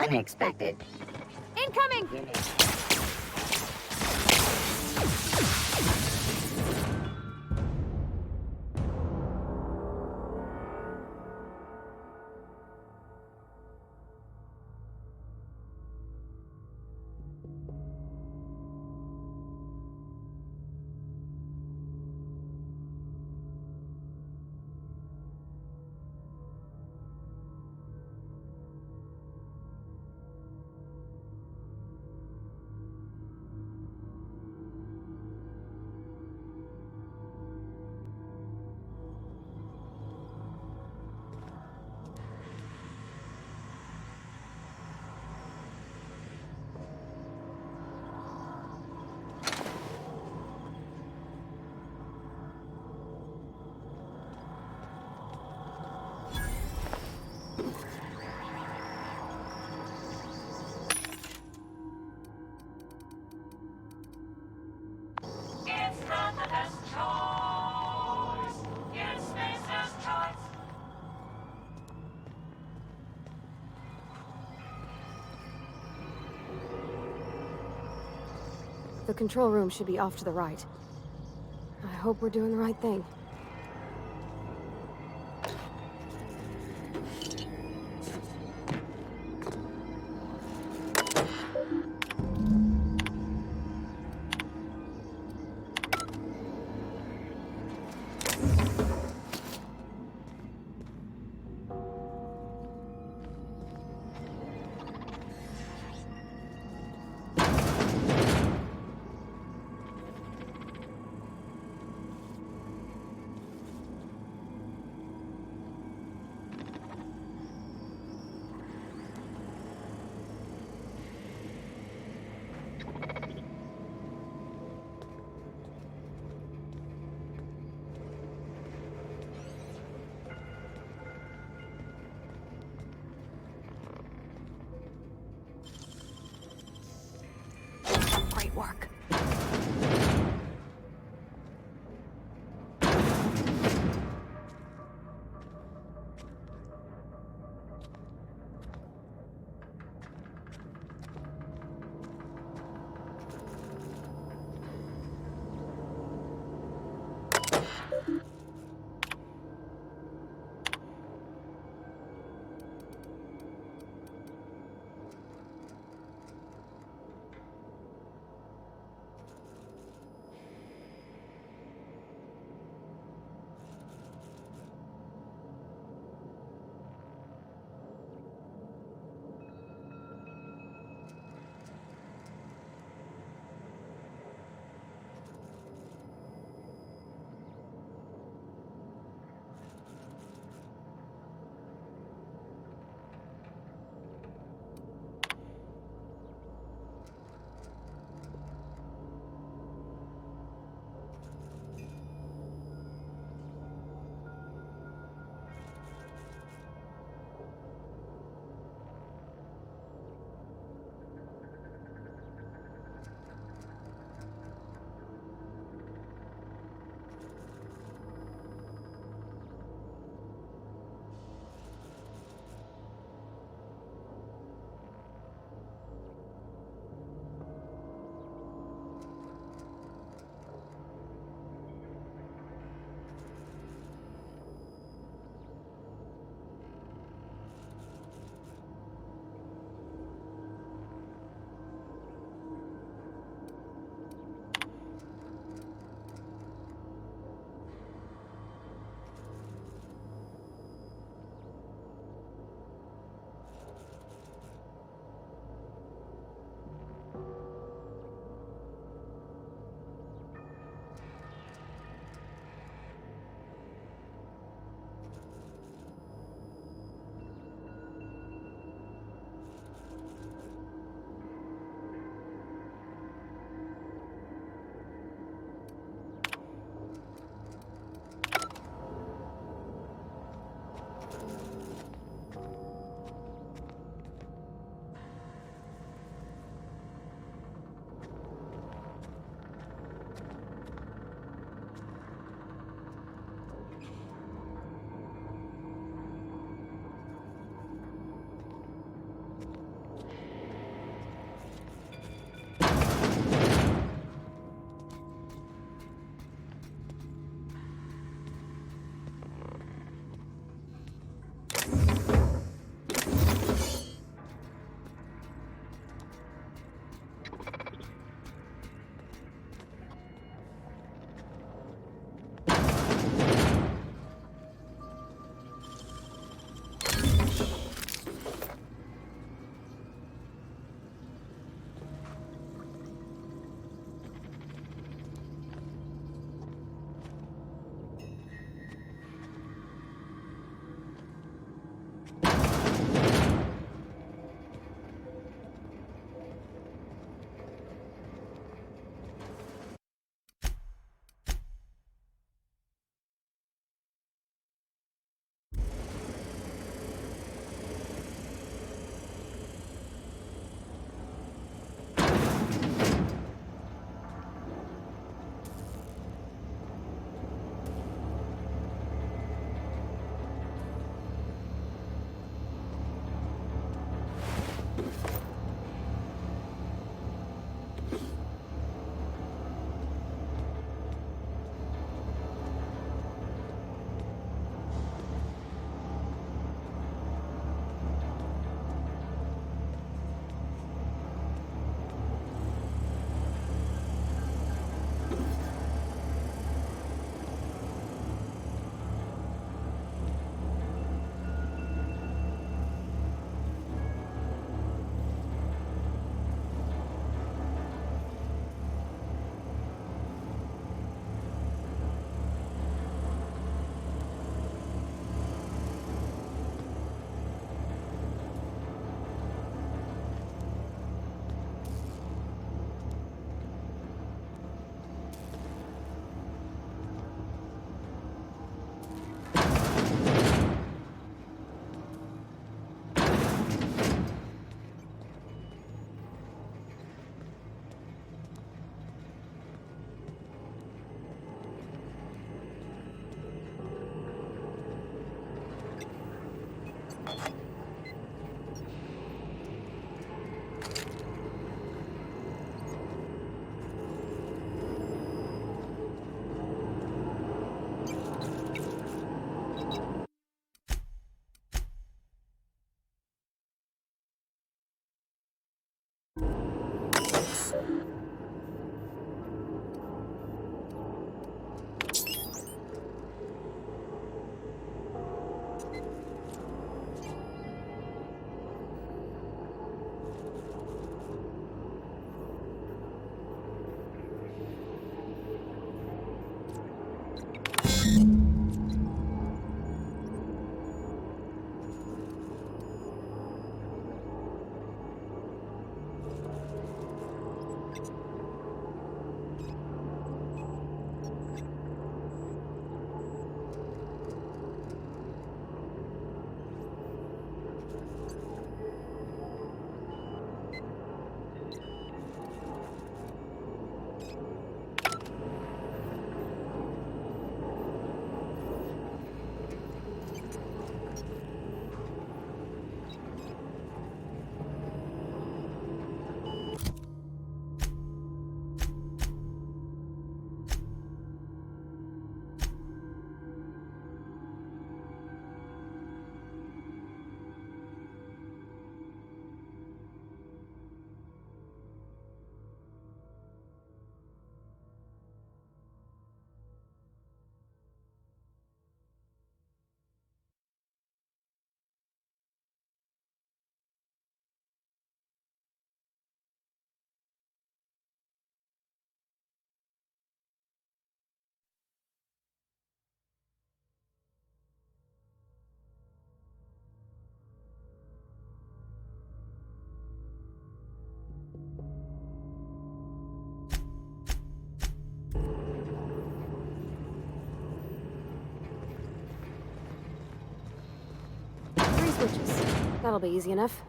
Unexpected. Incoming! The control room should be off to the right. I hope we're doing the right thing. Great work. That'll be easy enough.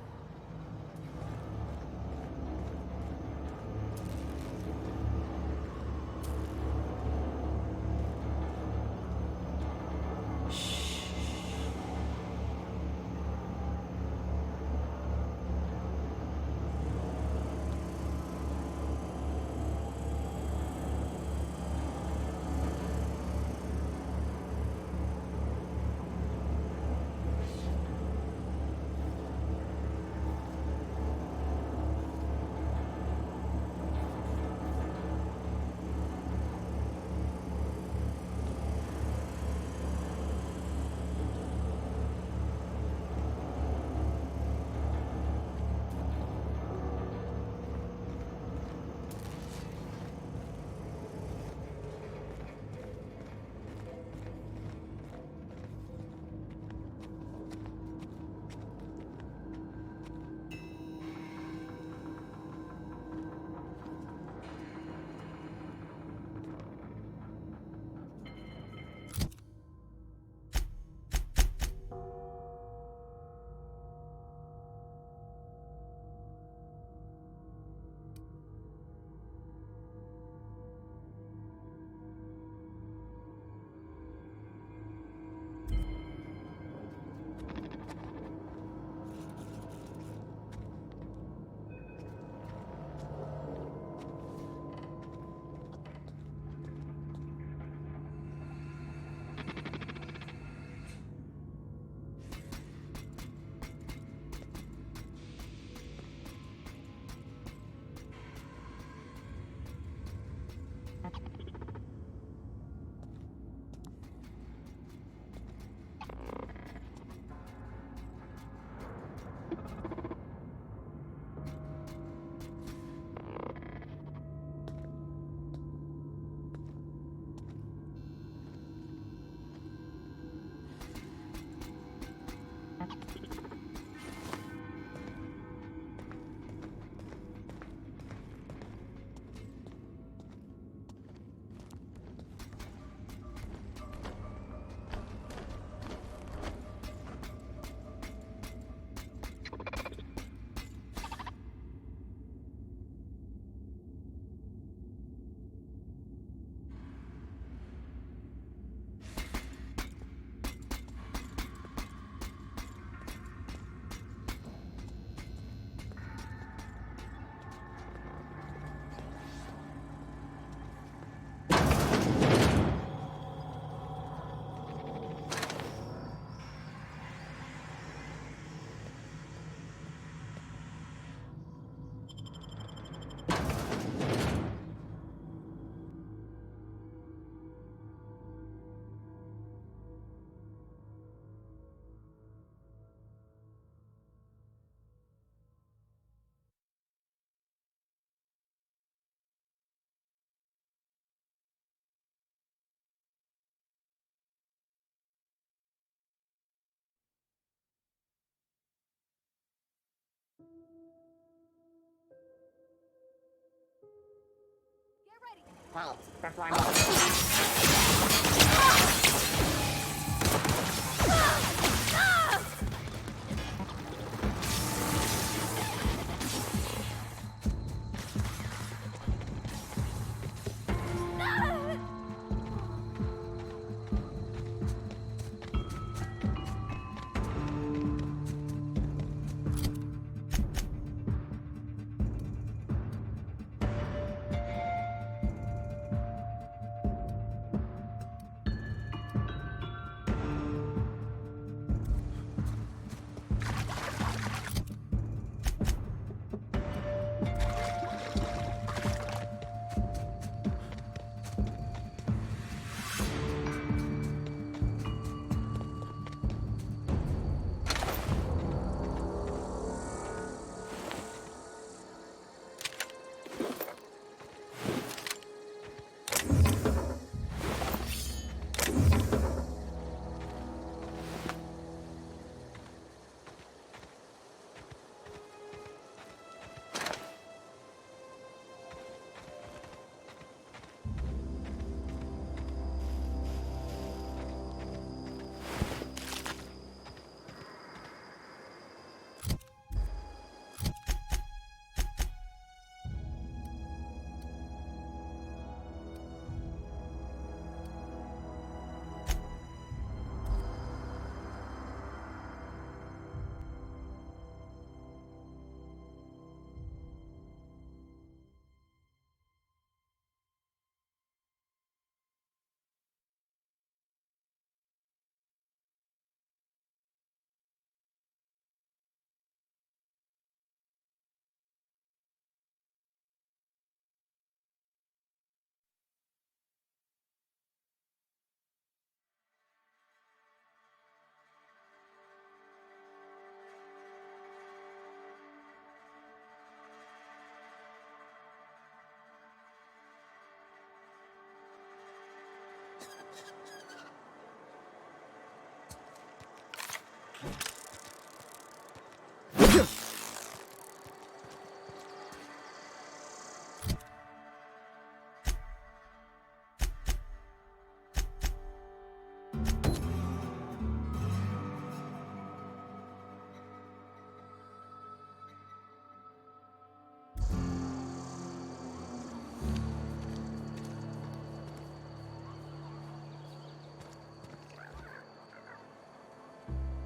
Halt, bevor I...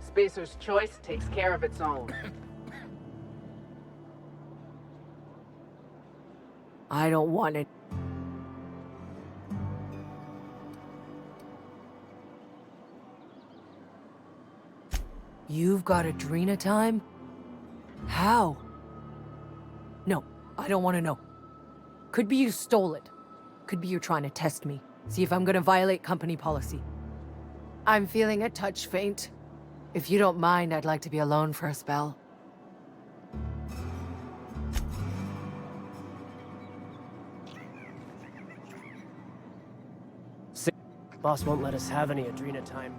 Spacer's Choice takes care of its own. I don't want it. You've got Adrena time? How? No, I don't want to know. Could be you stole it. Could be you're trying to test me. See if I'm gonna violate company policy. I'm feeling a touch faint. If you don't mind, I'd like to be alone for a spell. Boss won't let us have any Adrena time.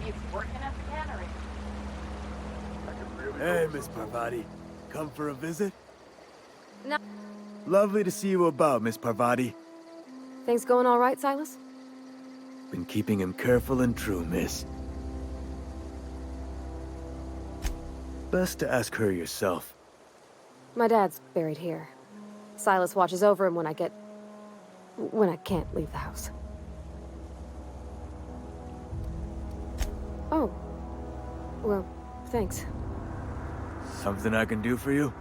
He's working at the cannery. Hey, Miss Parvati. Come for a visit? No. Lovely to see you about, Miss Parvati. Things going all right, Silas? Been keeping him careful and true, miss. Best to ask her yourself. My dad's buried here. Silas watches over him when I can't leave the house. Oh. Well, thanks. Something I can do for you?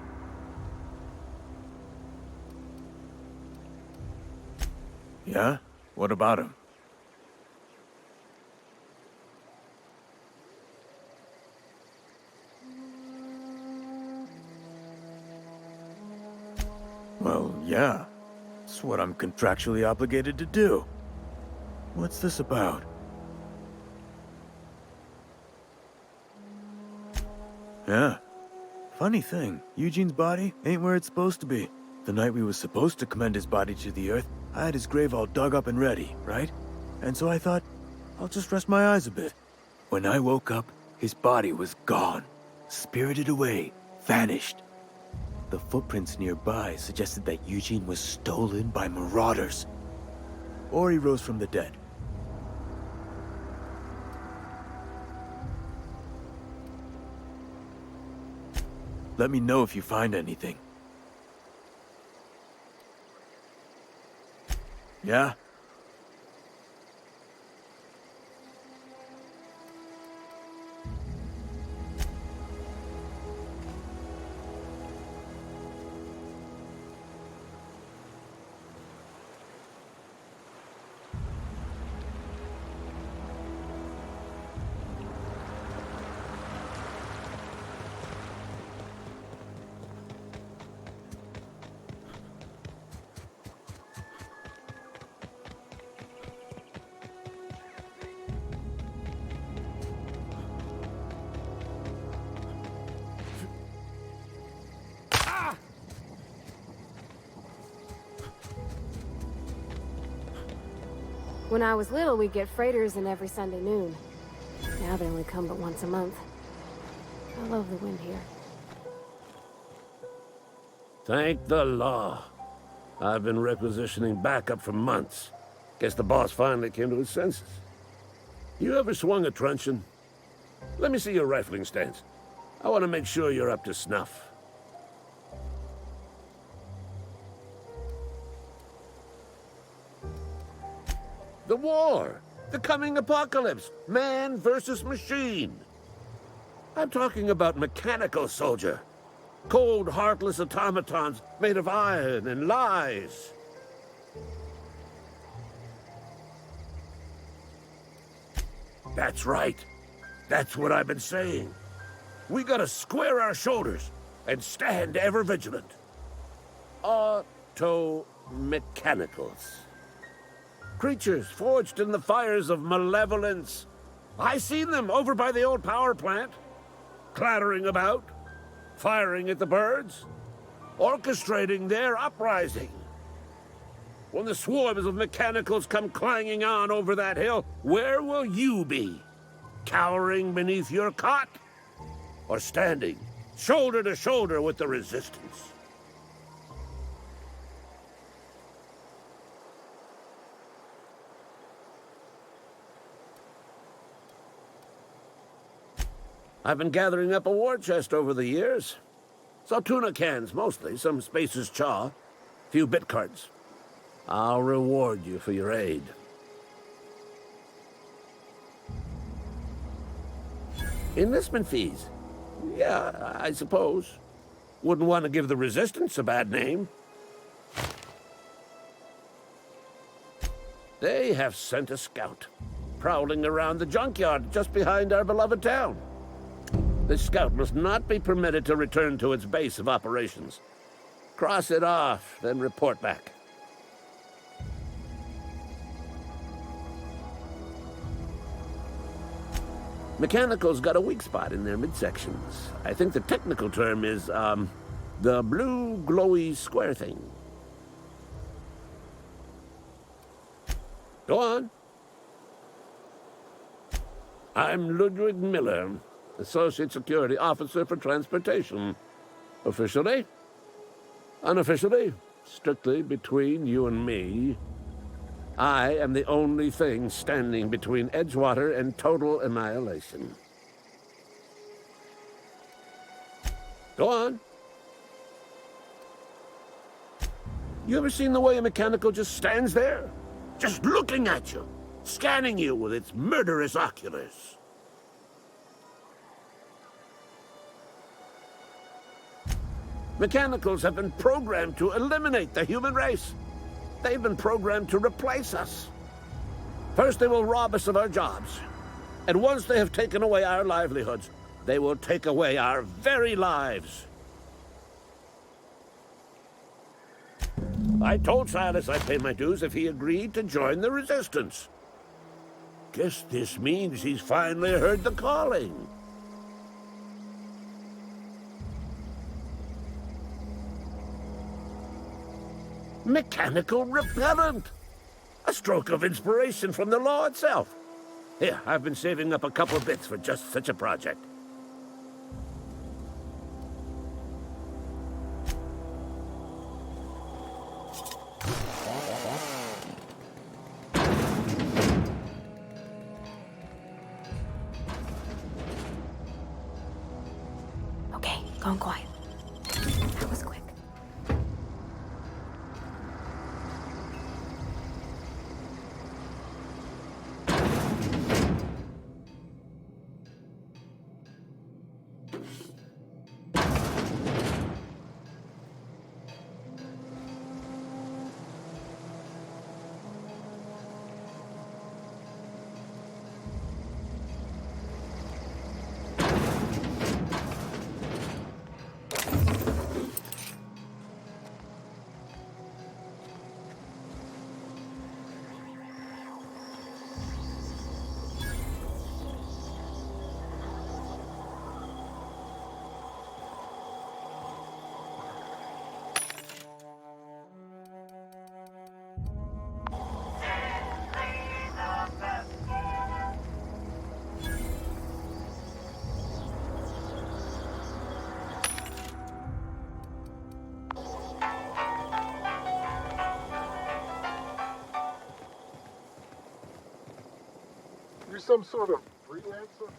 Yeah? What about him? Well, yeah. It's what I'm contractually obligated to do. What's this about? Yeah. Funny thing, Eugene's body ain't where it's supposed to be. The night we was supposed to commend his body to the earth, I had his grave all dug up and ready, right? And so I thought, I'll just rest my eyes a bit. When I woke up, his body was gone. Spirited away. Vanished. The footprints nearby suggested that Eugene was stolen by marauders. Or he rose from the dead. Let me know if you find anything. Yeah? When I was little, we'd get freighters in every Sunday noon. Now they only come but once a month. I love the wind here. Thank the law. I've been requisitioning backup for months. Guess the boss finally came to his senses. You ever swung a truncheon? Let me see your rifling stance. I want to make sure you're up to snuff. The war! The coming apocalypse! Man versus machine! I'm talking about mechanical soldier. Cold, heartless automatons made of iron and lies. That's right. That's what I've been saying. We gotta square our shoulders and stand ever vigilant. Auto-mechanicals. Creatures forged in the fires of malevolence. I seen them over by the old power plant, clattering about, firing at the birds, orchestrating their uprising. When the swarms of mechanicals come clanging on over that hill, where will you be? Cowering beneath your cot? Or standing shoulder to shoulder with the resistance? I've been gathering up a war chest over the years. Saw tuna cans, mostly, some Spacer's chaw, few bit cards. I'll reward you for your aid. Enlistment fees? Yeah, I suppose. Wouldn't want to give the Resistance a bad name. They have sent a scout, prowling around the junkyard just behind our beloved town. This scout must not be permitted to return to its base of operations. Cross it off, then report back. Mechanicals got a weak spot in their midsections. I think the technical term is, the blue glowy square thing. Go on. I'm Ludwig Miller, Associate Security Officer for Transportation. Officially? Unofficially? Strictly between you and me. I am the only thing standing between Edgewater and total annihilation. Go on. You ever seen the way a mechanical just stands there? Just looking at you, scanning you with its murderous oculars. Mechanicals have been programmed to eliminate the human race. They've been programmed to replace us. First, they will rob us of our jobs. And once they have taken away our livelihoods, they will take away our very lives. I told Silas I'd pay my dues if he agreed to join the Resistance. Guess this means he's finally heard the calling. Mechanical repellent! A stroke of inspiration from the law itself. Here, I've been saving up a couple bits for just such a project. Okay, gone quiet. That was quick. You some sort of freelancer?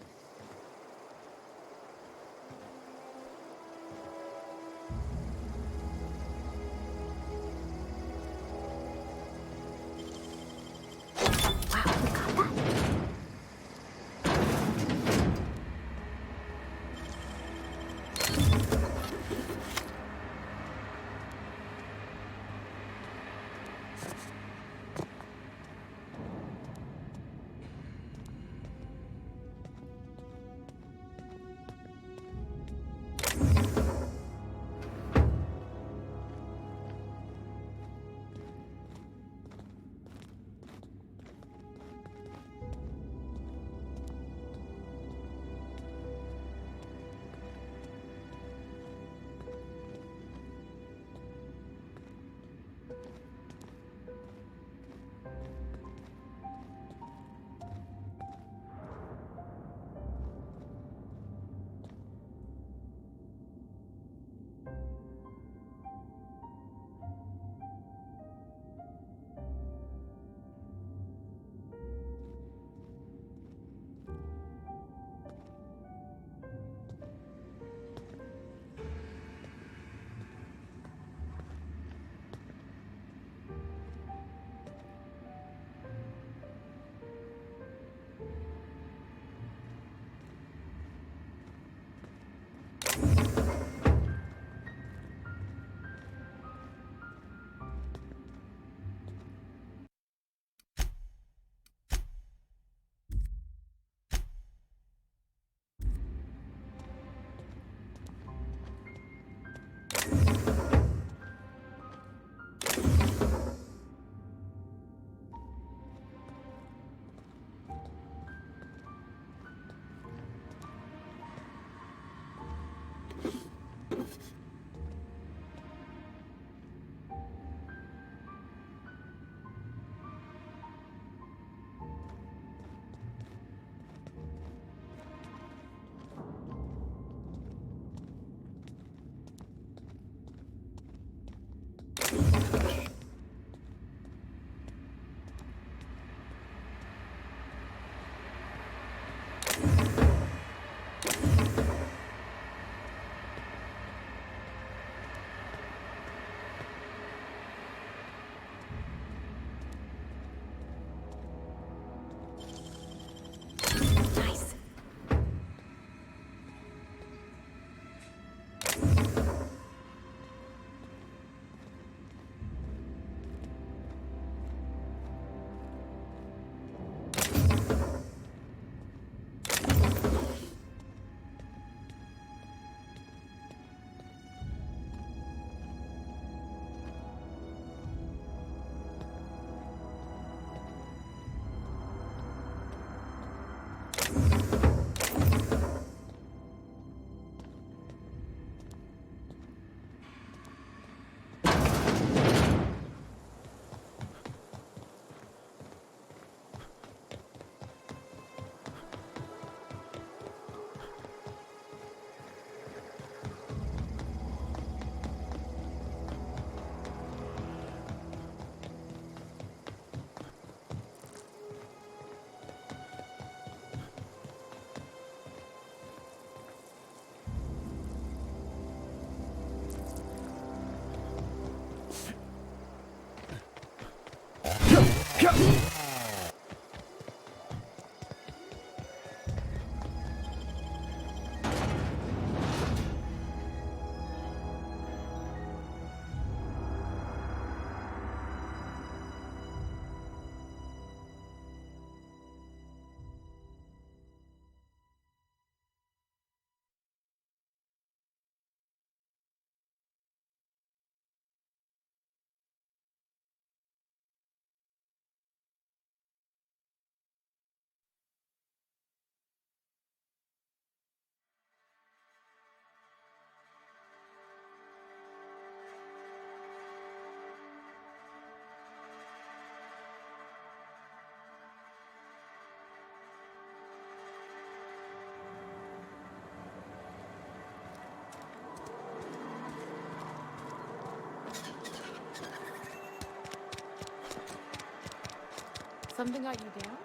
Something got you down?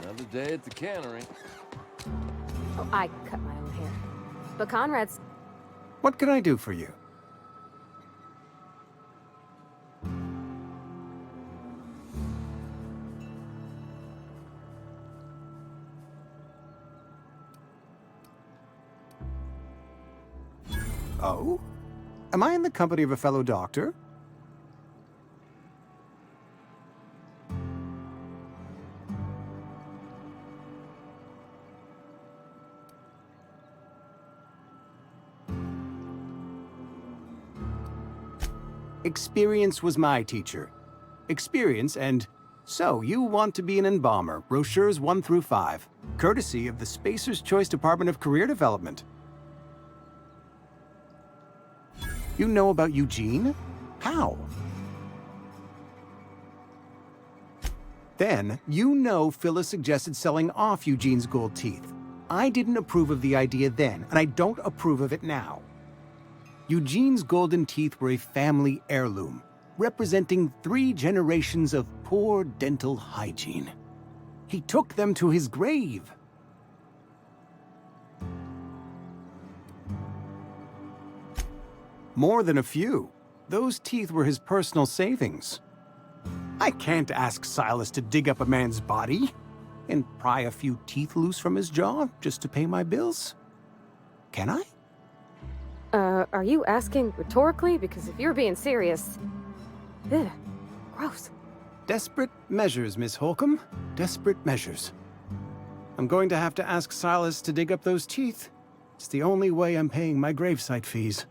Another day at the cannery. Oh, I cut my own hair. But Conrad's... What can I do for you? Oh? Am I in the company of a fellow doctor? Experience was my teacher. Experience and... So, you want to be an embalmer, brochures 1 through 5, courtesy of the Spacer's Choice Department of Career Development. You know about Eugene? How? Then, you know Phyllis suggested selling off Eugene's gold teeth. I didn't approve of the idea then, and I don't approve of it now. Eugene's golden teeth were a family heirloom, representing 3 generations of poor dental hygiene. He took them to his grave. More than a few. Those teeth were his personal savings. I can't ask Silas to dig up a man's body and pry a few teeth loose from his jaw just to pay my bills. Can I? Are you asking rhetorically? Because if you're being serious... Ugh, gross. Desperate measures, Miss Holcomb. Desperate measures. I'm going to have to ask Silas to dig up those teeth. It's the only way I'm paying my gravesite fees.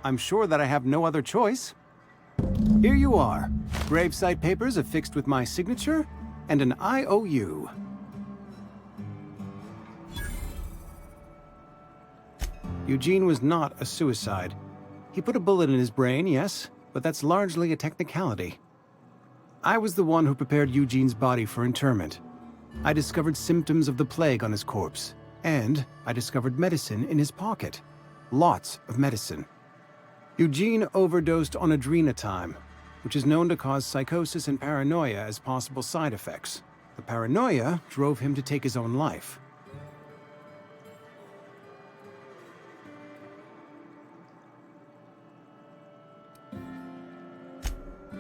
I'm sure that I have no other choice. Here you are. Gravesite papers affixed with my signature and an IOU. Eugene was not a suicide. He put a bullet in his brain, yes, but that's largely a technicality. I was the one who prepared Eugene's body for interment. I discovered symptoms of the plague on his corpse, and I discovered medicine in his pocket. Lots of medicine. Eugene overdosed on adrenatime, which is known to cause psychosis and paranoia as possible side effects. The paranoia drove him to take his own life.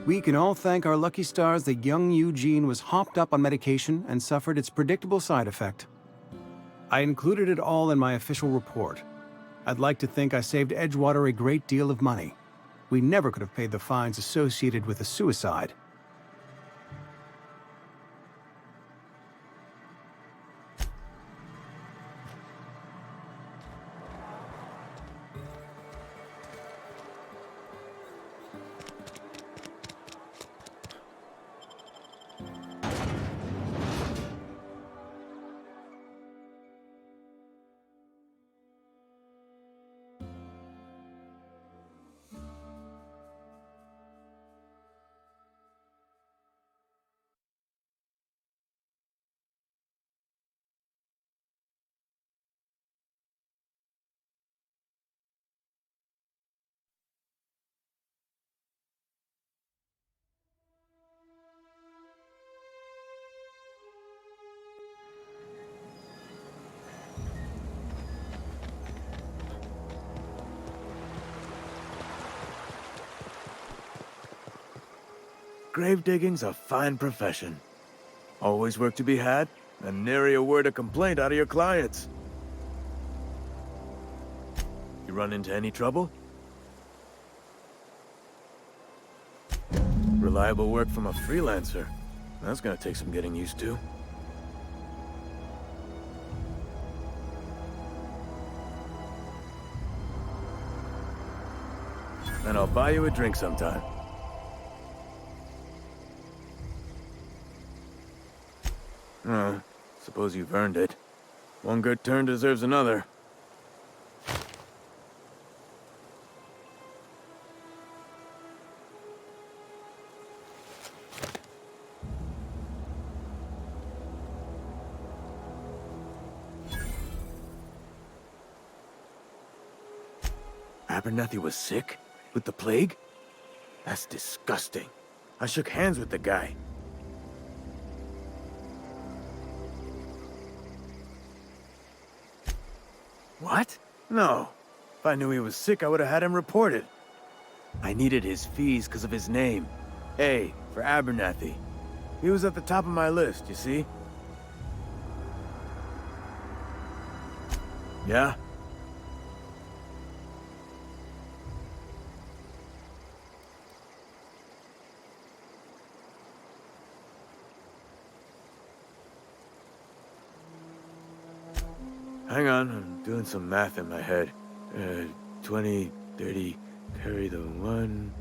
We can all thank our lucky stars that young Eugene was hopped up on medication and suffered its predictable side effect. I included it all in my official report. I'd like to think I saved Edgewater a great deal of money. We never could have paid the fines associated with a suicide. grave digging's a fine profession. Always work to be had, and nary a word of complaint out of your clients. You run into any trouble? Reliable work from a freelancer. That's gonna take some getting used to. And I'll buy you a drink sometime. Suppose you've earned it. One good turn deserves another. Abernathy was sick? With the plague? That's disgusting. I shook hands with the guy. What? No. If I knew he was sick, I would have had him reported. I needed his fees because of his name. A, for Abernathy. He was at the top of my list, you see? Yeah? Hang on, I'm doing some math in my head. 20, 30, carry the 1...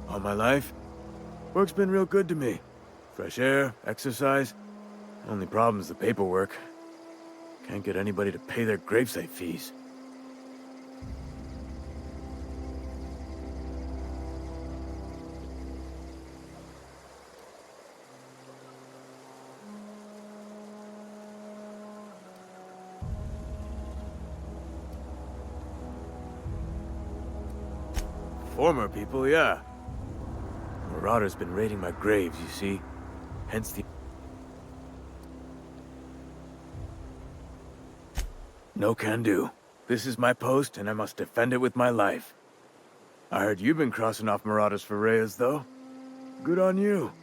all my life? Work's been real good to me. Fresh air, exercise. Only problem's the paperwork. Can't get anybody to pay their gravesite fees. Former people, yeah. Marauder's been raiding my graves, you see. Hence the... No can do. This is my post, and I must defend it with my life. I heard you've been crossing off Marauders for Reyes, though. Good on you.